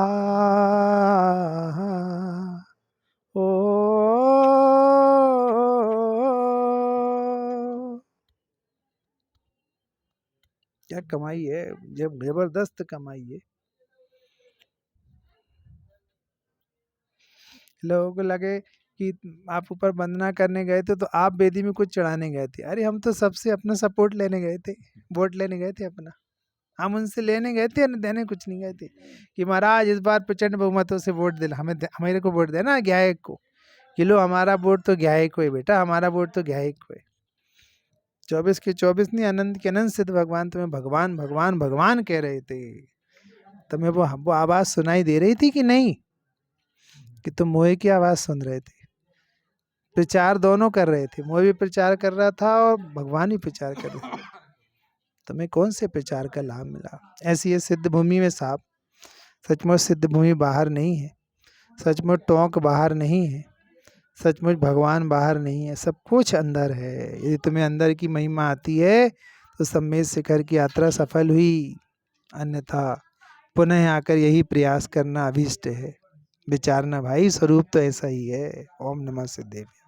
ओ क्या कमाई है, जब जबरदस्त कमाई है। लोगों को लगे कि आप ऊपर वंदना करने गए थे तो आप वेदी में कुछ चढ़ाने गए थे। अरे हम तो सबसे अपना सपोर्ट लेने गए थे, वोट लेने गए थे अपना। हम उनसे लेने गए थे, देने कुछ नहीं गए थे कि महाराज इस बार प्रचंड बहुमतों से वोट दिला, हमें मेरे को वोट देना गायक को, कि लो हमारा वोट तो ग्याही को है बेटा, हमारा वोट तो ग्याही को है। 24 के 24 नहीं, अनंत के अनंत सिद्ध भगवान तुम्हें भगवान भगवान भगवान कह रहे थे। तुम्हें वो आवाज सुनाई दे रही थी कि नहीं, कि तुम मोहे की आवाज सुन रहे थे? प्रचार दोनों कर रहे थे, मोह भी प्रचार कर रहा था और भगवान भी प्रचार कर रहे थे। तुम्हें कौन से प्रचार का लाभ मिला? ऐसी है सिद्ध भूमि में सांप। सचमुच सिद्ध भूमि बाहर नहीं है, सचमुच टोंक बाहर नहीं है, सचमुच भगवान बाहर नहीं है, सब कुछ अंदर है। यदि तुम्हें अंदर की महिमा आती है तो सम्मेद शिखर की यात्रा सफल हुई, अन्यथा पुनः आकर यही प्रयास करना अभीष्ट है। विचारना भाई, स्वरूप तो ऐसा ही है। ओम नमः सिद्धेभ्य।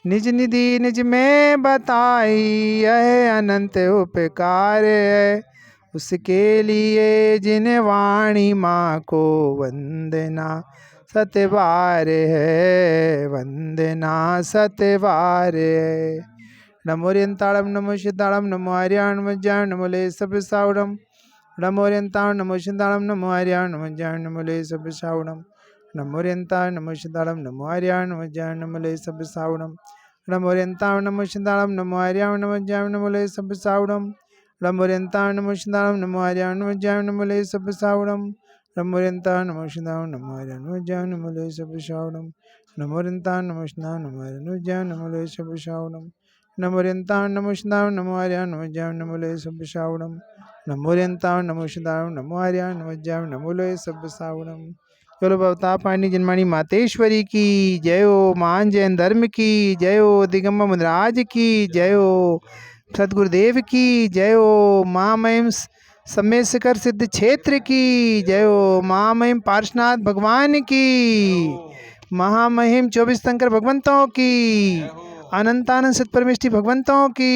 निज निधि निज में बताई यह अनंत उपकार है, उसके लिए जिन वाणी माँ को वंदना सतबार है, वंदना सतबार है। नमो ओरियंताड़म नमो सिद्धाड़म नमो आर्याण वज्जाण नमो ले सब सावड़म। नमो ओरियंताड़म नमो सिद्धाड़म नमो आर्याण वज्जाण नमो ले सब सावड़म। नमो ओरियंताड़म नमो सिद्धाड़म नमो आर्याण वज्जाण नमो ले सब सावड़म। नमो ओरियंताड़म नमो सिद्धाड़म नमो आर्याण वज्जाण नमो ले सब सावड़म। नमो ओरियंताड़म नमो सिद्धाड़म नमो आर्याण वज्जाण नमो ले सब सावड़म। नमो ओरियंताड़म नमो सिद्धाड़म नमो आर्याण वज्जाण नमो ले सब सावड़म। नमो ओरियंताड़म नमो सिद्धाड़म नमो आर्याण वज्जाण नमो ले सब सावड़म। नमो ओरियंताड़म नमो सिद्धाड़म नमो आर्याण वज्जाण नमो ले सब सावड़म। नमो ओरियंताड़म नमो सिद्धाड़म नमो आर्याण वज्जाण नमो ले सब सावड़म। चलो बवता पाणी जन्माणी मातेश्वरी की जय हो, मान जैन धर्म की जय हो, दिगंबर मुनिराज की जय हो, सदगुरुदेव की जय हो, महामहिम सम्मेद शिखर सिद्ध क्षेत्र की जय हो, महामहिम पार्श्वनाथ भगवान की, महामहिम 24 शंकर भगवंतों की, अनंतानंद सत परमेष्टि भगवंतों की।